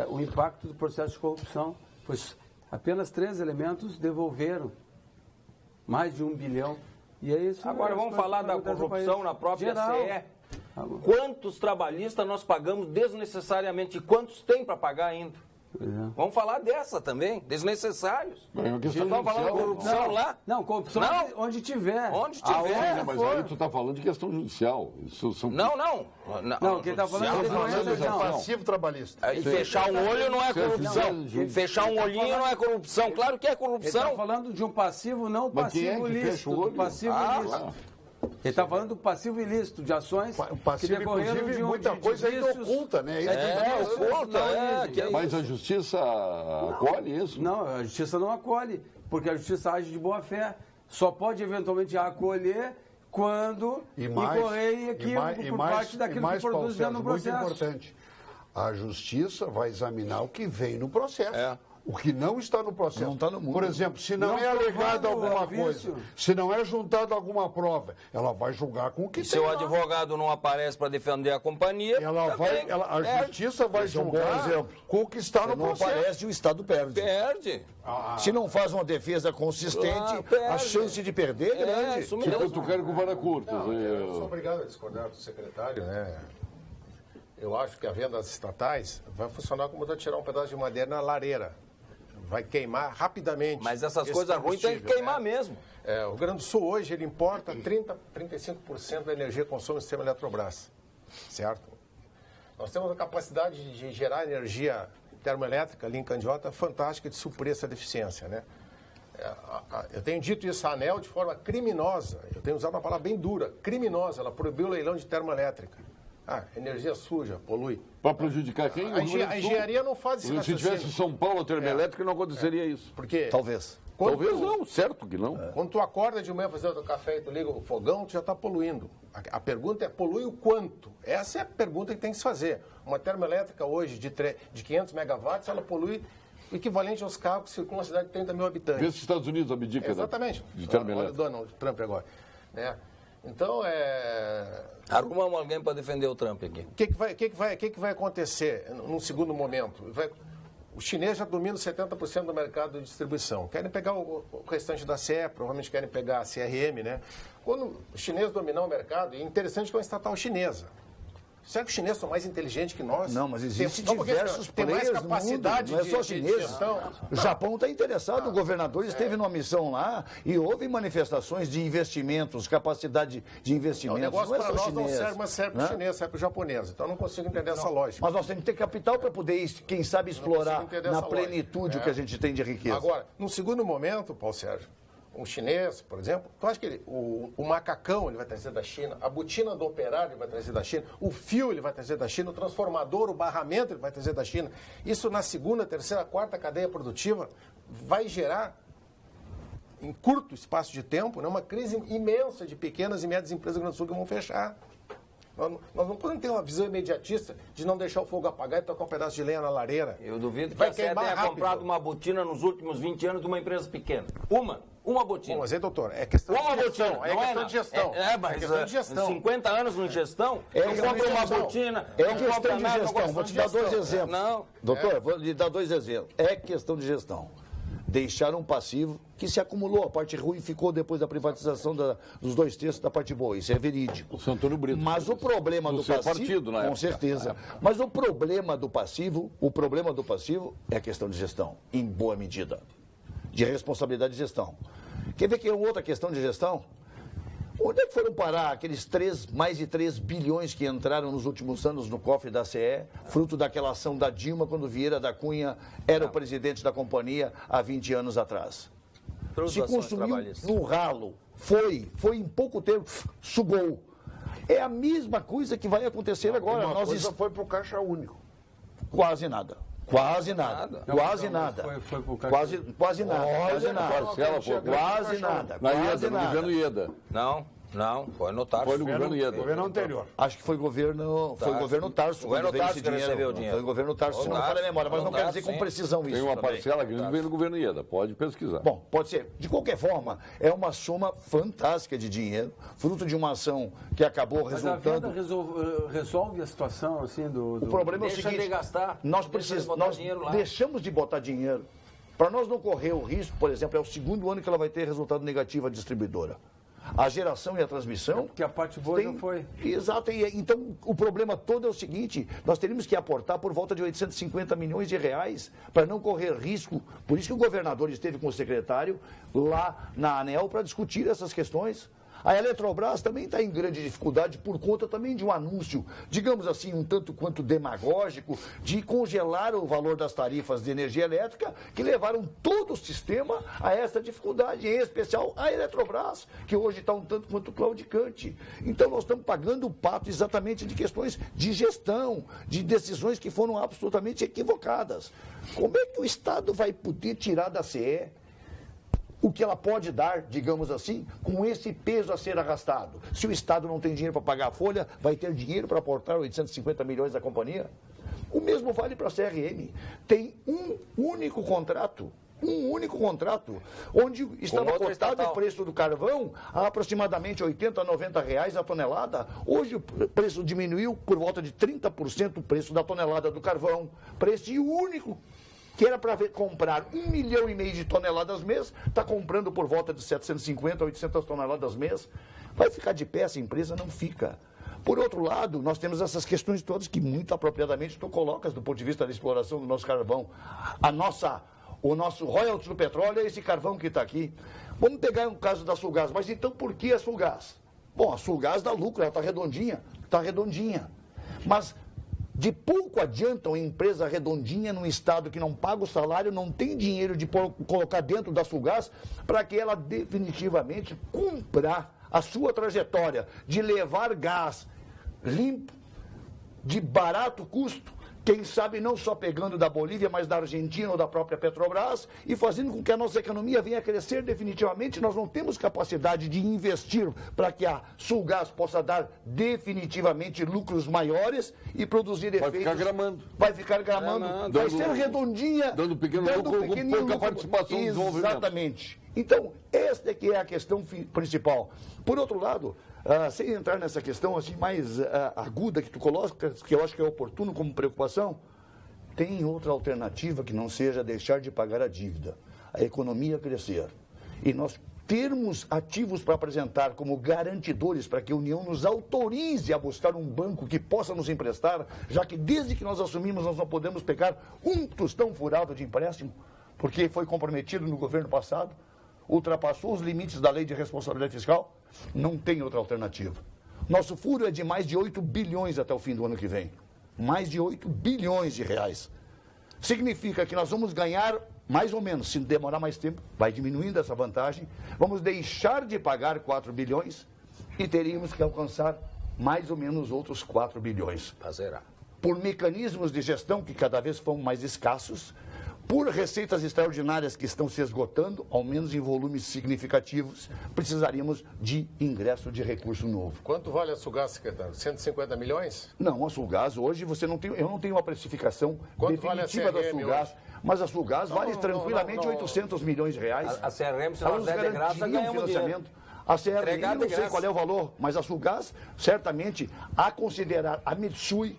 o impacto do processo de corrupção. Pois apenas 3 elementos devolveram mais de 1 bilhão. E é isso. Agora vamos falar da corrupção na própria CE. Quantos trabalhistas nós pagamos desnecessariamente e quantos tem para pagar ainda? Vamos falar dessa também, desnecessários. Vamos falar de corrupção lá? Não, corrupção onde tiver. Onde tiver. Mas aí tu está falando de questão judicial. Não, quem está falando é passivo trabalhista. E fechar um olho não é corrupção. Fechar um olhinho não é corrupção. Claro que é corrupção. Ele está falando de um passivo, não passivo ilícito. Passivo ilícito. Ele está falando do passivo ilícito, de ações que decorreram inclusive, muita coisa ainda oculta, né? Oculta. Mas a justiça acolhe isso? Não, a justiça não acolhe, porque a justiça age de boa fé. Só pode eventualmente acolher quando incorrer em equívoco por parte daquilo que produz dentro do processo. Muito importante. A justiça vai examinar o que vem no processo. O que não está no processo. Não está no mundo. Por exemplo, se não é alegado alguma coisa, se não é juntada alguma prova, ela vai julgar com o que E tem se o lá. advogado não aparece para defender a companhia, A justiça vai julgar com o que está no não processo. aparece, o Estado perde. perde. Se não faz uma defesa consistente, perde. a chance de perder é grande. Isso Se mesmo. cutucar com vara curta. Eu sou obrigado a discordar do secretário, né? Eu acho que a venda das estatais vai funcionar como tirar um pedaço de madeira na lareira. Vai queimar rapidamente. Mas essas esse coisas ruins tem que combustível, queimar né? mesmo. O Rio Grande do Sul hoje ele importa 35% da energia que consome no sistema Eletrobras, certo? Nós temos a capacidade de gerar energia termoelétrica ali em Candiota fantástica de suprir essa deficiência, né? Eu tenho dito isso à ANEEL de forma criminosa, eu tenho usado uma palavra bem dura, criminosa, ela proibiu o leilão de termoelétrica. Energia suja, polui. Para prejudicar quem? A engenharia não faz esse Se tivesse em São Paulo a termoelétrica, não aconteceria isso. Porque Talvez. Talvez não, certo que não. quando tu acorda de manhã fazer o teu café e tu liga o fogão, tu já está poluindo. A pergunta é, polui o quanto? Essa é a pergunta que tem que se fazer. Uma termoelétrica hoje de 500 megawatts, ela polui o equivalente aos carros que circulam uma cidade de 30 mil habitantes. Vê se os Estados Unidos abdica Exatamente. de Olha o termoelétrica. Donald Trump agora. Né? Então, Arrumamos alguém para defender o Trump aqui. O que vai acontecer num segundo momento? O chinês já domina 70% do mercado de distribuição. Querem pegar o restante da CE, provavelmente querem pegar a CRM, né? Quando o chinês dominar o mercado, é interessante que é uma estatal chinesa. Será que os chineses são mais inteligentes que nós? Não, mas existem Tem diversos mais players no capacidade mundo, não é só de chineses. gestão. O Japão está interessado, o governador esteve numa missão lá e houve manifestações de investimentos, capacidade de O investimentos. negócio Não é para só nós não chinês, serve, mas serve para o né? chinês, serve para o japonês. Então eu não consigo entender essa lógica. Mas nós temos que ter capital para poder, quem sabe, explorar consigo entender na essa plenitude lógica. o que a gente tem de riqueza. Agora, num segundo momento, Paulo Sérgio, um chinês, por exemplo, tu acha que o macacão ele vai trazer da China, a botina do operário ele vai trazer da China, o fio ele vai trazer da China, o transformador, o barramento ele vai trazer da China. Isso na segunda, terceira, quarta cadeia produtiva vai gerar, em curto espaço de tempo, né, uma crise imensa de pequenas e médias empresas do Rio Grande do Sul que vão fechar. Nós não podemos ter uma visão imediatista de não deixar o fogo apagar e tocar um pedaço de lenha na lareira. Eu duvido que Vai a CE queimar tenha rápido. comprado uma botina nos últimos 20 anos de uma empresa pequena. Uma botina. Bom, mas aí, doutor, é questão Uma de gestão. botina, É não questão é, de gestão. mas questão de gestão. 50 anos em gestão, É não questão compra de uma gestão. botina, É não questão compra de nada, gestão. não Vou gosta te de dar dois gestão. exemplos. Não. Doutor, vou lhe dar dois exemplos. É questão de gestão. Deixaram um passivo que se acumulou. A parte ruim ficou depois da privatização dos 2/3 da parte boa. Isso é verídico. O Santoro Brito. Mas o problema do seu passivo, partido, na com época. certeza. Mas o problema do passivo é a questão de gestão, em boa medida, de responsabilidade de gestão. Quer ver que é outra questão de gestão? Onde é que foram parar aqueles mais de 3 bilhões que entraram nos últimos anos no cofre da CE, fruto daquela ação da Dilma quando Vieira da Cunha era o presidente da companhia há 20 anos atrás? Se consumiu no ralo, foi em pouco tempo, sugou. É a mesma coisa que vai acontecer agora. Uma coisa foi para o Caixa Único. Quase nada. Quase nada. Quase nada. Quase nada. Quase nada. Parcela, pô. Quase nada. Na Quase Ieda, no nada. governo Ieda. Não, foi no Tarso. Foi no governo Ieda. Governo anterior. Acho que foi governo Tarso. Governo quando veio Tarso esse que recebeu o dinheiro. Foi o governo Tarso, se não me falha a memória, mas não quero dizer com precisão isso. Tem uma também. parcela grande que veio no governo Ieda. Pode pesquisar. Bom, pode ser. De qualquer forma, é uma soma fantástica de dinheiro, fruto de uma ação que acabou Mas a venda resultando. resolve a situação assim do... O problema é o Deixa seguinte: de gastar, nós deixa de botar nós dinheiro lá. deixamos de botar dinheiro. Para nós não correr o risco, por exemplo, é o segundo ano que ela vai ter resultado negativo a distribuidora. A geração e a transmissão... Porque a parte boa já foi. Exato. Então, o problema todo é o seguinte: nós teríamos que aportar por volta de 850 milhões de reais para não correr risco. Por isso que o governador esteve com o secretário lá na ANEEL para discutir essas questões. A Eletrobras também está em grande dificuldade por conta também de um anúncio, digamos assim, um tanto quanto demagógico, de congelar o valor das tarifas de energia elétrica, que levaram todo o sistema a essa dificuldade, em especial a Eletrobras, que hoje está um tanto quanto claudicante. Então nós estamos pagando o pato exatamente de questões de gestão, de decisões que foram absolutamente equivocadas. Como é que o Estado vai poder tirar da CE o que ela pode dar, digamos assim, com esse peso a ser arrastado? Se o Estado não tem dinheiro para pagar a folha, vai ter dinheiro para aportar 850 milhões da companhia? O mesmo vale para a CRM. Tem um único contrato, onde estava cotado o preço do carvão a aproximadamente R$80 a R$90 a tonelada. Hoje o preço diminuiu por volta de 30% o preço da tonelada do carvão. Preço único, que era para comprar 1,5 milhão de toneladas mês, está comprando por volta de 750 a 800 toneladas mês. Vai ficar de pé essa empresa? Não fica. Por outro lado, nós temos essas questões todas que muito apropriadamente tu colocas do ponto de vista da exploração do nosso carvão. O nosso royalties do petróleo é esse carvão que está aqui. Vamos pegar o caso da Sulgás. Mas então por que a Sulgás? Bom, a Sulgás dá lucro, ela está redondinha. Mas de pouco adianta uma empresa redondinha num estado que não paga o salário, não tem dinheiro de colocar dentro da Sulgás para que ela definitivamente cumpra a sua trajetória de levar gás limpo, de barato custo, quem sabe não só pegando da Bolívia, mas da Argentina ou da própria Petrobras, e fazendo com que a nossa economia venha a crescer definitivamente. Nós não temos capacidade de investir para que a Sulgás possa dar definitivamente lucros maiores e produzir efeitos. Vai ficar gramando. Vai ser redondinha. Dando pequeno lucro com pouca participação no desenvolvimento. Exatamente. Então, esta é que é a questão principal. Por outro lado, sem entrar nessa questão assim mais aguda que tu colocas, que eu acho que é oportuno como preocupação, tem outra alternativa que não seja deixar de pagar a dívida, a economia crescer. E nós termos ativos para apresentar como garantidores para que a União nos autorize a buscar um banco que possa nos emprestar, já que desde que nós assumimos nós não podemos pegar um tostão furado de empréstimo, porque foi comprometido no governo passado, ultrapassou os limites da lei de responsabilidade fiscal, não tem outra alternativa. Nosso furo é de mais de 8 bilhões até o fim do ano que vem. Mais de 8 bilhões de reais. Significa que nós vamos ganhar, mais ou menos, se demorar mais tempo, vai diminuindo essa vantagem, vamos deixar de pagar 4 bilhões e teríamos que alcançar mais ou menos outros 4 bilhões. Para zerar. Por mecanismos de gestão que cada vez vão mais escassos, por receitas extraordinárias que estão se esgotando, ao menos em volumes significativos, precisaríamos de ingresso de recurso novo. Quanto vale a Sulgás, secretário? 150 milhões? Não, a Sulgás hoje eu não tenho uma precificação definitiva da Sulgás, mas a Sulgás vale tranquilamente 800 milhões de reais. A CRM, se nós der de graça, ganhamos financiamento. A CRM, não sei qual é o valor, mas a Sulgás, certamente, a considerar a Mitsui,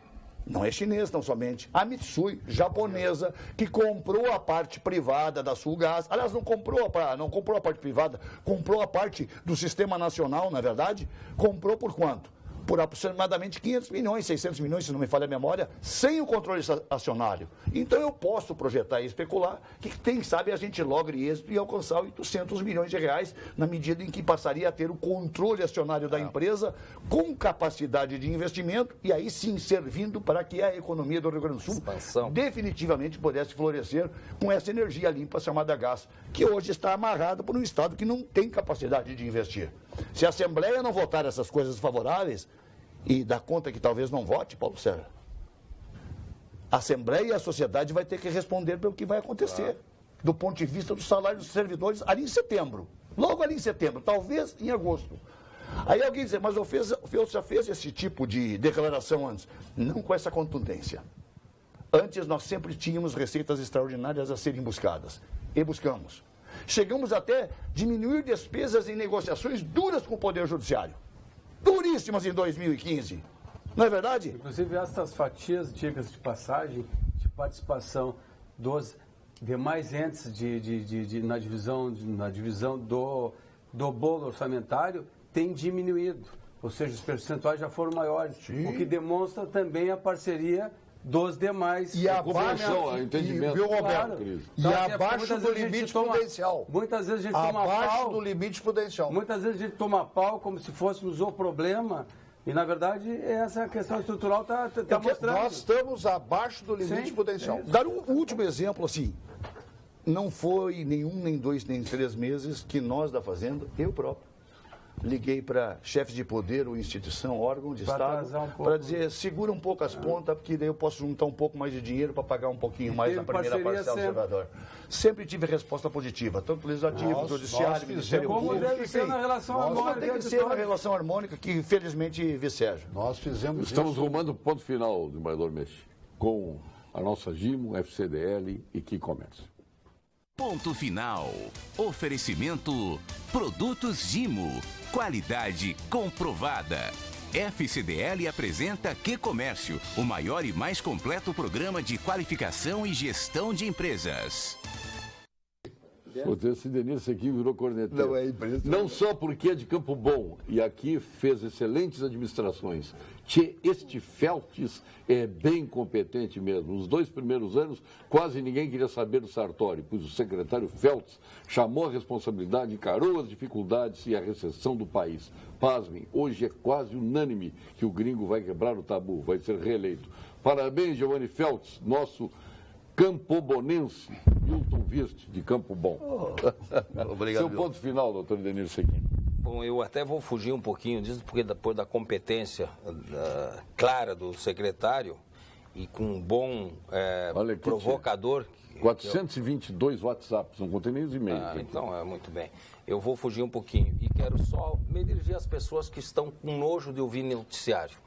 não é chinês tão somente, a Mitsui, japonesa, que comprou a parte privada da Sulgás. Aliás, não comprou a parte privada, comprou a parte do sistema nacional, na verdade. Comprou por quanto? Por aproximadamente 500 milhões, 600 milhões, se não me falha a memória, sem o controle acionário. Então eu posso projetar e especular que, quem sabe, a gente logre êxito e alcançar 800 milhões de reais, na medida em que passaria a ter o controle acionário da empresa com capacidade de investimento e aí sim servindo para que a economia do Rio Grande do Sul definitivamente pudesse florescer com essa energia limpa chamada gás, que hoje está amarrada por um Estado que não tem capacidade de investir. Se a Assembleia não votar essas coisas favoráveis, e dá conta que talvez não vote, Paulo Sérgio, a Assembleia e a sociedade vai ter que responder pelo que vai acontecer, do ponto de vista do salário dos servidores ali em setembro. Logo ali em setembro, talvez em agosto. Aí alguém diz, mas o FEUS já fez esse tipo de declaração antes. Não com essa contundência. Antes nós sempre tínhamos receitas extraordinárias a serem buscadas. E buscamos. Chegamos até diminuir despesas em negociações duras com o Poder Judiciário. Duríssimas em 2015. Não é verdade? Inclusive, essas fatias, dicas de passagem, de participação dos demais entes na divisão do bolo orçamentário tem diminuído. Ou seja, os percentuais já foram maiores. Sim. O que demonstra também a parceria dos demais. E abaixo, viu, Roberto? E abaixo do limite prudencial. Muitas vezes a gente toma pau. Abaixo do limite prudencial. Muitas vezes a gente toma pau como se fôssemos o problema. E, na verdade, essa questão estrutural está mostrando. Nós estamos abaixo do limite prudencial. Dar um último exemplo, assim. Não foi nenhum, nem 2, nem 3 meses que nós da Fazenda, eu próprio, liguei para chefes de poder ou instituição, órgão de Estado, para dizer, segura um pouco as pontas, porque daí eu posso juntar um pouco mais de dinheiro para pagar um pouquinho mais na primeira parcela do servidor. Sempre tive resposta positiva, tanto legislativo, judiciário, Ministério Público. Como deve ser na relação harmônica. Tem que ser uma relação harmônica que, infelizmente, viceja. Nós fizemos Estamos rumando o ponto final do embaixador Mexe. com a nossa Gimo, FCDL e QuiComércio. Ponto final. Oferecimento Produtos Gimo. Qualidade comprovada. FCDL apresenta QuiComércio, o maior e mais completo programa de qualificação e gestão de empresas. Esse Denilson aqui virou corneteiro. Não, é impressionante. Não só porque é de Campo Bom e aqui fez excelentes administrações. Este Feltes é bem competente mesmo. Nos 2 primeiros anos, quase ninguém queria saber do Sartori, pois o secretário Feltes chamou a responsabilidade, encarou as dificuldades e a recessão do país. Pasmem, hoje é quase unânime que o gringo vai quebrar o tabu, vai ser reeleito. Parabéns, Giovanni Feltes, nosso campobonense, Milton Viste, de Campo Bom. Obrigado. Seu ponto final, doutor Denilson Seguin. Bom, eu até vou fugir um pouquinho disso, porque depois da competência clara do secretário e com um bom Olha aqui, provocador... 422 WhatsApps, não contém nem os e-mails. Então, muito bem. Eu vou fugir um pouquinho e quero só me dirigir às pessoas que estão com nojo de ouvir noticiário.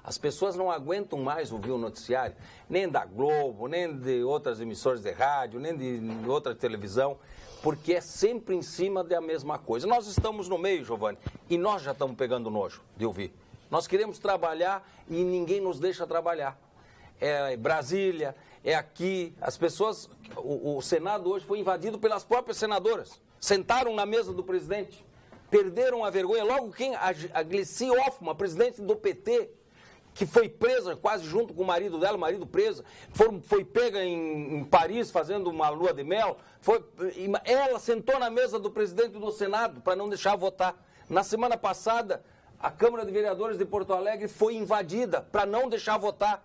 As pessoas não aguentam mais ouvir o noticiário, nem da Globo, nem de outras emissoras de rádio, nem de outra televisão, porque é sempre em cima da mesma coisa. Nós estamos no meio, Giovanni, e nós já estamos pegando nojo de ouvir. Nós queremos trabalhar e ninguém nos deixa trabalhar. É Brasília, é aqui, as pessoas... O Senado hoje foi invadido pelas próprias senadoras. Sentaram na mesa do presidente, perderam a vergonha. Logo a Gleisi Hoffmann, a presidente do PT... que foi presa quase junto com o marido dela, o marido preso, foi pega em Paris fazendo uma lua de mel, ela sentou na mesa do presidente do Senado para não deixar votar. Na semana passada, a Câmara de Vereadores de Porto Alegre foi invadida para não deixar votar.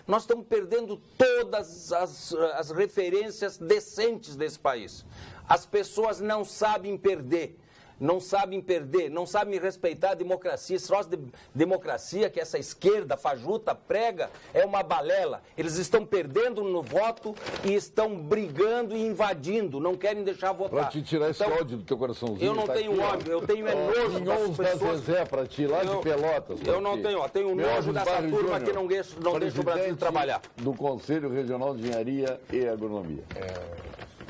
Nós estamos perdendo todas as referências decentes desse país. As pessoas não sabem perder. Não sabem perder, não sabem respeitar a democracia. Esse troço de democracia que essa esquerda fajuta prega é uma balela. Eles estão perdendo no voto e estão brigando e invadindo, não querem deixar votar. Para te tirar esse ódio do teu coraçãozinho. Eu não tenho ódio, eu tenho nojo das pessoas. Zezé, para ti, lá de Pelotas. Eu não tenho nojo dessa turma que não deixa o Brasil trabalhar. Do Conselho Regional de Engenharia e Agronomia.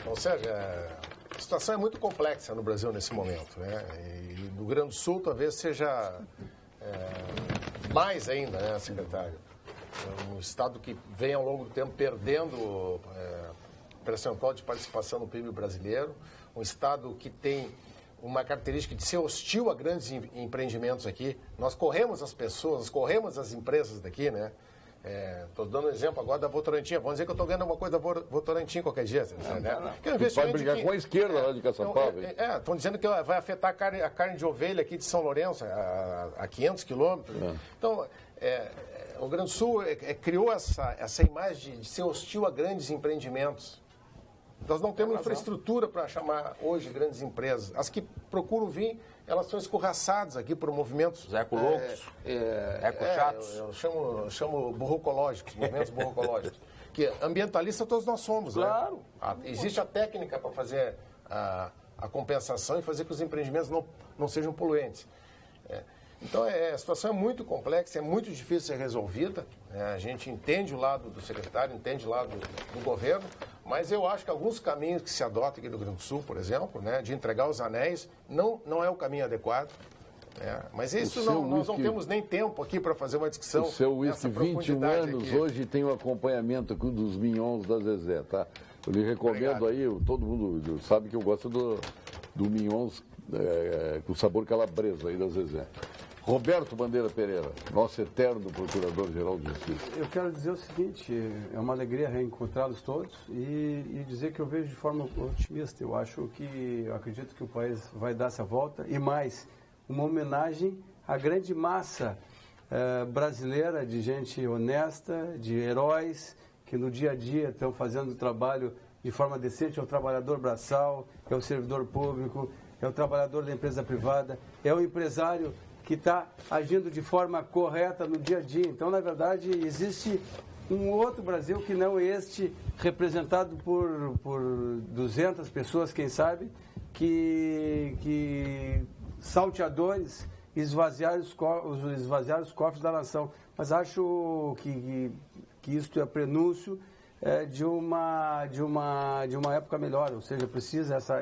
Ou seja... A situação é muito complexa no Brasil nesse momento, né? E no Rio Grande do Sul talvez seja mais ainda, né, secretário? É um estado que vem ao longo do tempo perdendo percentual de participação no PIB brasileiro, um estado que tem uma característica de ser hostil a grandes empreendimentos aqui. Nós corremos as pessoas, corremos as empresas daqui, né? Estou dando um exemplo agora da Votorantim. Vamos dizer que eu estou ganhando alguma coisa da Votorantim qualquer dia. Vai brigar com a esquerda lá de Caçapava. Estão dizendo que vai afetar a carne de ovelha aqui de São Lourenço, a 500 quilômetros. Então, o Rio Grande do Sul criou essa imagem de ser hostil a grandes empreendimentos. Nós não temos infraestrutura para chamar hoje grandes empresas. As que procuram vir, elas são escorraçadas aqui por movimentos... Eco-loucos, eco-chatos. Eu chamo burrocológicos, movimentos burrocológicos. Que ambientalistas todos nós somos, claro. Né? Existe a técnica para fazer a compensação e fazer que os empreendimentos não sejam poluentes. Então, a situação é muito complexa, é muito difícil de ser resolvida. A gente entende o lado do secretário, entende o lado do governo, mas eu acho que alguns caminhos que se adotam aqui no Rio Grande do Sul, por exemplo, né, de entregar os anéis, não é o caminho adequado. Mas isso nós não temos nem tempo aqui para fazer uma discussão. O seu uísque 21 anos aqui. Hoje tem o acompanhamento aqui dos mignons da Zezé, tá? Eu lhe recomendo. Obrigado. Aí, todo mundo sabe que eu gosto do mignons com sabor calabresa aí da Zezé. Roberto Bandeira Pereira, nosso eterno Procurador-Geral de Justiça. Eu quero dizer o seguinte, é uma alegria reencontrá-los todos e dizer que eu vejo de forma otimista. Eu acredito que o país vai dar essa volta e mais, uma homenagem à grande massa brasileira de gente honesta, de heróis, que no dia a dia estão fazendo o trabalho de forma decente. É o trabalhador braçal, é o servidor público, é o trabalhador da empresa privada, é o empresário que está agindo de forma correta no dia a dia. Então, na verdade, existe um outro Brasil que não este, representado por 200 pessoas, quem sabe, que salteadores esvaziaram os cofres da nação. Mas acho que que isto é prenúncio de uma época melhor, ou seja,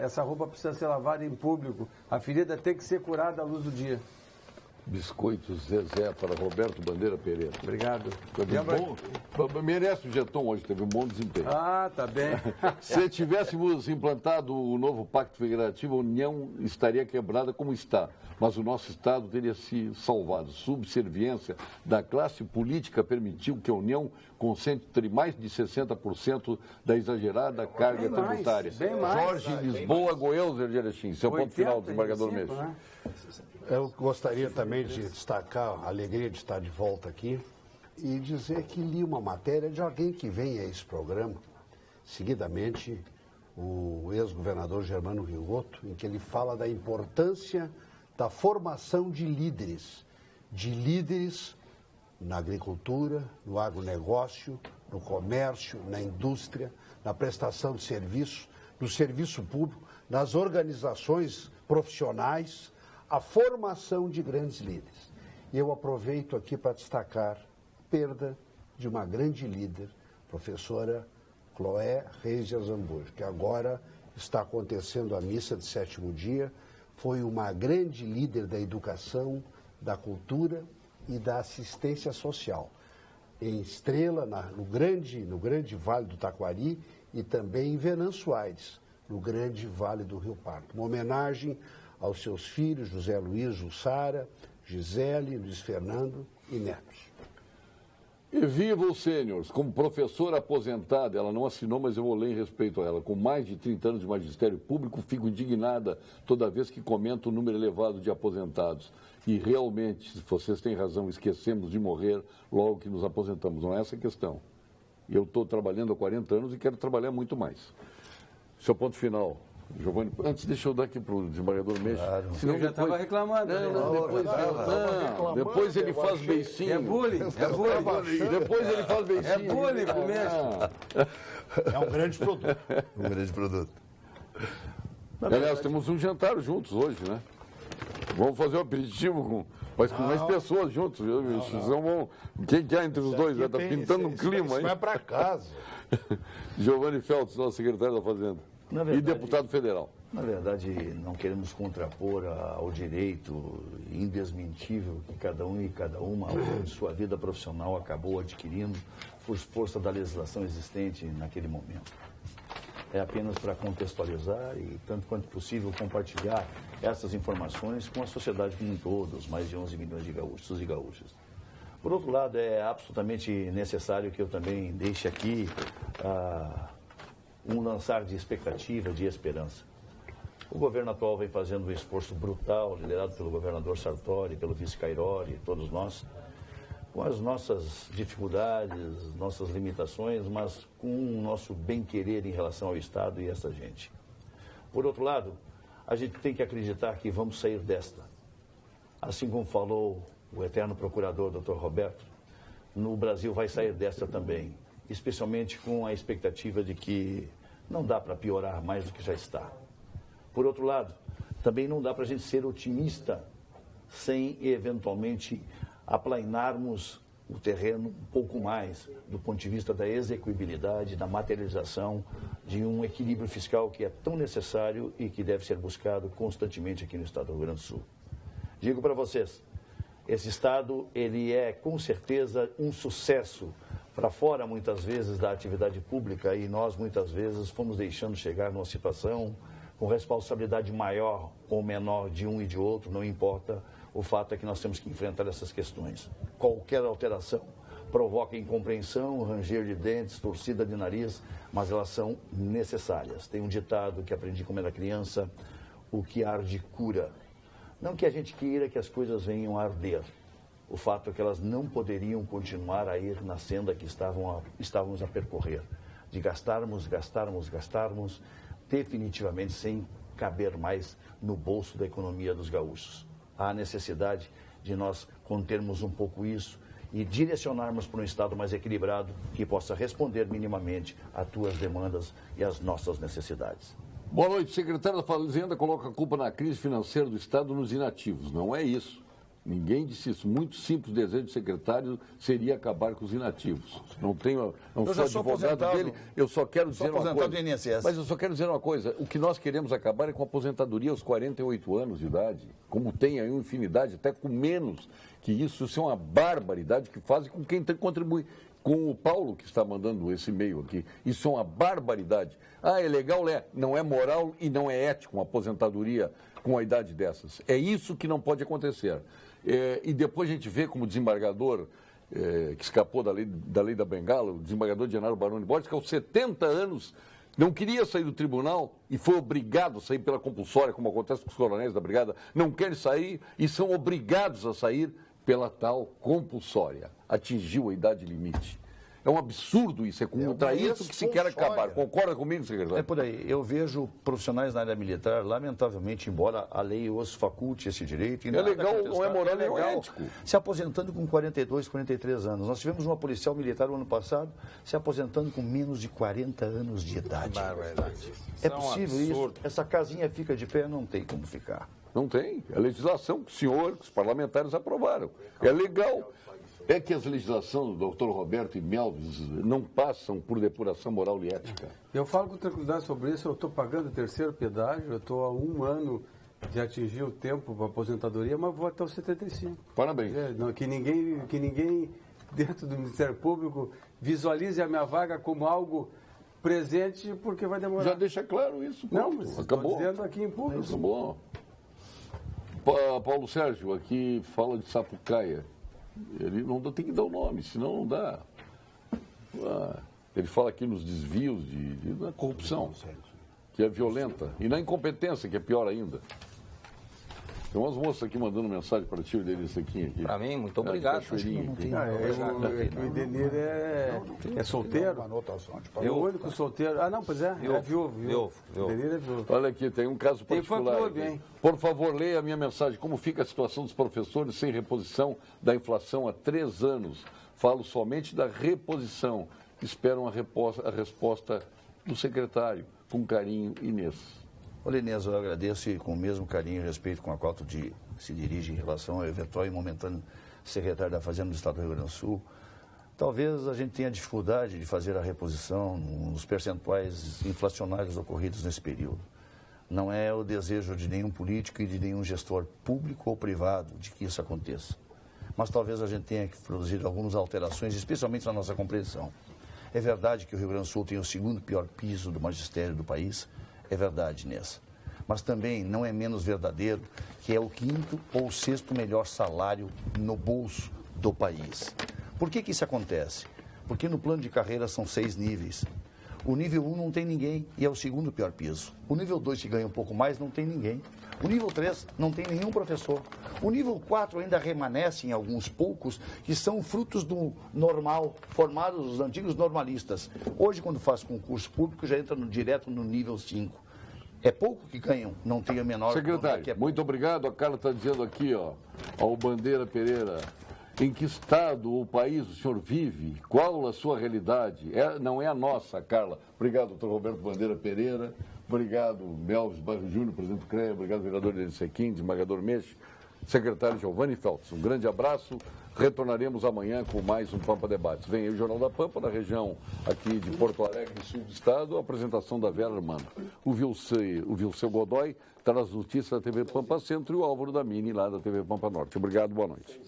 essa roupa precisa ser lavada em público, a ferida tem que ser curada à luz do dia. Biscoitos Zezé para Roberto Bandeira Pereira. Obrigado. Merece o Geton hoje, teve um bom desempenho. Ah, tá bem. Se tivéssemos implantado o novo Pacto Federativo, a União estaria quebrada como está, mas o nosso Estado teria se salvado. Subserviência da classe política permitiu que a União concentre mais de 60% da exagerada carga tributária. Bem mais. Jorge Lisboa, Goiânia de Erechim. Seu ponto final, desembargador Meixo. Né? Eu gostaria também de destacar a alegria de estar de volta aqui e dizer que li uma matéria de alguém que vem a esse programa, seguidamente o ex-governador Germano Rigoto, em que ele fala da importância da formação de líderes na agricultura, no agronegócio, no comércio, na indústria, na prestação de serviços, no serviço público, nas organizações profissionais, a formação de grandes líderes. E eu aproveito aqui para destacar a perda de uma grande líder, professora Chloé Reis de Azambuja, que agora está acontecendo a missa de sétimo dia. Foi uma grande líder da educação, da cultura e da assistência social. Em Estrela, no grande Vale do Taquari, e também em Venâncio Aires, no grande Vale do Rio Pardo. Uma homenagem aos seus filhos, José Luiz, Jussara, Gisele, Luiz Fernando e netos. E viva os sêniors, como professora aposentada, ela não assinou, mas eu vou ler em respeito a ela. Com mais de 30 anos de magistério público, fico indignada toda vez que comento o número elevado de aposentados. E realmente, se vocês têm razão, esquecemos de morrer logo que nos aposentamos. Não é essa a questão. Eu estou trabalhando há 40 anos e quero trabalhar muito mais. Seu ponto final. Giovanni, antes deixa eu dar aqui para o desembargador Meixo. Claro. Eu já estava reclamando. Depois ele faz beicinho. É bullying. Depois ele faz beicinho. É bullying com o Meixo. É um grande produto. Um grande produto. Aliás, temos um jantar juntos hoje, né? Vamos fazer um aperitivo com mais pessoas juntos, viu? Quem que é entre os dois? Está pintando um clima aí. Vai para casa. Giovanni Feltz, nosso secretário da Fazenda. Verdade, e deputado federal. Na verdade, não queremos contrapor ao direito indesmentível que cada um e cada uma, ao longo de sua vida profissional, acabou adquirindo por força da legislação existente naquele momento. É apenas para contextualizar e, tanto quanto possível, compartilhar essas informações com a sociedade como um todo, os mais de 11 milhões de gaúchos e gaúchas. Por outro lado, é absolutamente necessário que eu também deixe aqui um lançar de expectativa, de esperança. O governo atual vem fazendo um esforço brutal, liderado pelo governador Sartori, pelo vice Cairoli, todos nós, com as nossas dificuldades, nossas limitações, mas com o nosso bem-querer em relação ao Estado e essa gente. Por outro lado, a gente tem que acreditar que vamos sair desta. Assim como falou o eterno procurador, Dr. Roberto, no Brasil vai sair desta também, especialmente com a expectativa de que não dá para piorar mais do que já está. Por outro lado, também não dá para a gente ser otimista sem, eventualmente, aplainarmos o terreno um pouco mais do ponto de vista da execuibilidade, da materialização de um equilíbrio fiscal que é tão necessário e que deve ser buscado constantemente aqui no estado do Rio Grande do Sul. Digo para vocês, esse estado, ele é com certeza um sucesso para fora, muitas vezes, da atividade pública, e nós, muitas vezes, fomos deixando chegar numa situação com responsabilidade maior ou menor de um e de outro, não importa, o fato é que nós temos que enfrentar essas questões. Qualquer alteração provoca incompreensão, ranger de dentes, torcida de nariz, mas elas são necessárias. Tem um ditado que aprendi quando era criança, o que arde cura. Não que a gente queira que as coisas venham a arder. O fato é que elas não poderiam continuar a ir na senda que estávamos a percorrer. De gastarmos, definitivamente sem caber mais no bolso da economia dos gaúchos. Há necessidade de nós contermos um pouco isso e direcionarmos para um Estado mais equilibrado que possa responder minimamente às tuas demandas e às nossas necessidades. Boa noite. O secretário da Fazenda coloca a culpa na crise financeira do Estado nos inativos. Não é isso. Ninguém disse isso. Muito simples, o desejo do secretário seria acabar com os inativos. Não sou advogado dele, eu só quero dizer uma coisa. Mas eu só quero dizer uma coisa. O que nós queremos acabar é com a aposentadoria aos 48 anos de idade. Como tem aí uma infinidade, até com menos que isso. Isso é uma barbaridade que fazem com quem contribui. Com o Paulo, que está mandando esse e-mail aqui. Isso é uma barbaridade. Ah, é legal, não é moral e não é ético uma aposentadoria com a idade dessas. É isso que não pode acontecer. E depois a gente vê como desembargador que escapou da lei da Bengala, o desembargador Genaro Baroni Borges, que aos 70 anos não queria sair do tribunal e foi obrigado a sair pela compulsória, como acontece com os coronéis da brigada, não querem sair e são obrigados a sair pela tal compulsória. Atingiu a idade limite. É um absurdo isso, é contra isso que se quer acabar. Concorda comigo, secretário? É por aí. Eu vejo profissionais na área militar, lamentavelmente, embora a lei os faculte esse direito... É legal, não é moral, não é ético. Se aposentando com 42, 43 anos. Nós tivemos uma policial militar no ano passado se aposentando com menos de 40 anos de idade. É possível isso? Essa casinha fica de pé? Não tem como ficar. Não tem. É a legislação que os parlamentares aprovaram. É legal. É que as legislações do doutor Roberto e Melvis não passam por depuração moral e ética. Eu falo com tranquilidade sobre isso, eu estou pagando o terceiro pedágio, eu estou há 1 ano de atingir o tempo para aposentadoria, mas vou até os 75. Parabéns. Que ninguém dentro do Ministério Público visualize a minha vaga como algo presente, porque vai demorar. Já deixa claro isso. Não, mas acabou. Estou dizendo aqui em público. Acabou. Paulo Sérgio, aqui fala de Sapucaia. Ele não tem que dar o nome, senão não dá. Ele fala aqui nos desvios da corrupção, que é violenta, e na incompetência, que é pior ainda. Tem umas moças aqui mandando mensagem para ti, Denir aqui. Para mim, muito obrigado. O Denir é solteiro? É o único solteiro. Ah, não, pois é. É viúvo. O Denir é viúvo. Olha aqui, tem um caso particular. Tem fã-clube, hein? Por favor, leia a minha mensagem. Como fica a situação dos professores sem reposição da inflação há 3 anos? Falo somente da reposição. Esperam a resposta do secretário. Com carinho, Inês. Olha, Inês, eu agradeço e com o mesmo carinho e respeito com a qual tu se dirige em relação ao eventual e momentâneo secretário da Fazenda do Estado do Rio Grande do Sul. Talvez a gente tenha dificuldade de fazer a reposição nos percentuais inflacionários ocorridos nesse período. Não é o desejo de nenhum político e de nenhum gestor público ou privado de que isso aconteça. Mas talvez a gente tenha que produzir algumas alterações, especialmente na nossa compreensão. É verdade que o Rio Grande do Sul tem o 2º pior piso do magistério do país. É verdade, Inês. Mas também não é menos verdadeiro que é o 5º ou 6º melhor salário no bolso do país. Por que isso acontece? Porque no plano de carreira são 6 níveis. O nível 1 não tem ninguém e é o 2º pior piso. O nível 2, que ganha um pouco mais, não tem ninguém. O nível 3 não tem nenhum professor. O nível 4 ainda remanescem alguns poucos que são frutos do normal, formados os antigos normalistas. Hoje, quando faz concurso público, já entra direto no nível 5. É pouco que ganham, não tem a menor... Secretário, muito obrigado. A Carla está dizendo aqui, ao Bandeira Pereira, em que estado ou país o senhor vive? Qual a sua realidade? Não é a nossa, Carla. Obrigado, doutor Roberto Bandeira Pereira. Obrigado, Melvis Barro Júnior, presidente do CREA. Obrigado, vereador Denir Sequim, desembargador Mexe, secretário Giovanni Feltz. Um grande abraço. Retornaremos amanhã com mais um Pampa Debates. Vem aí o Jornal da Pampa, na região aqui de Porto Alegre, sul do estado, a apresentação da Vera Armando. O Vilceu Godoy traz notícias da TV Pampa Centro e o Álvaro da Mini, lá da TV Pampa Norte. Obrigado, boa noite.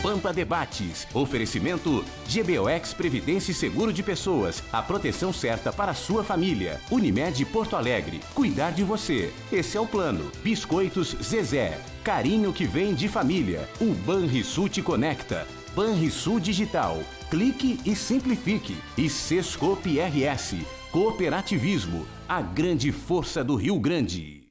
Pampa Debates. Oferecimento GBOX Previdência e Seguro de Pessoas. A proteção certa para a sua família. Unimed Porto Alegre. Cuidar de você. Esse é o plano. Biscoitos Zezé. Carinho que vem de família. O Banrisul te conecta. Banrisul Digital. Clique e simplifique. E Sescope RS. Cooperativismo. A grande força do Rio Grande.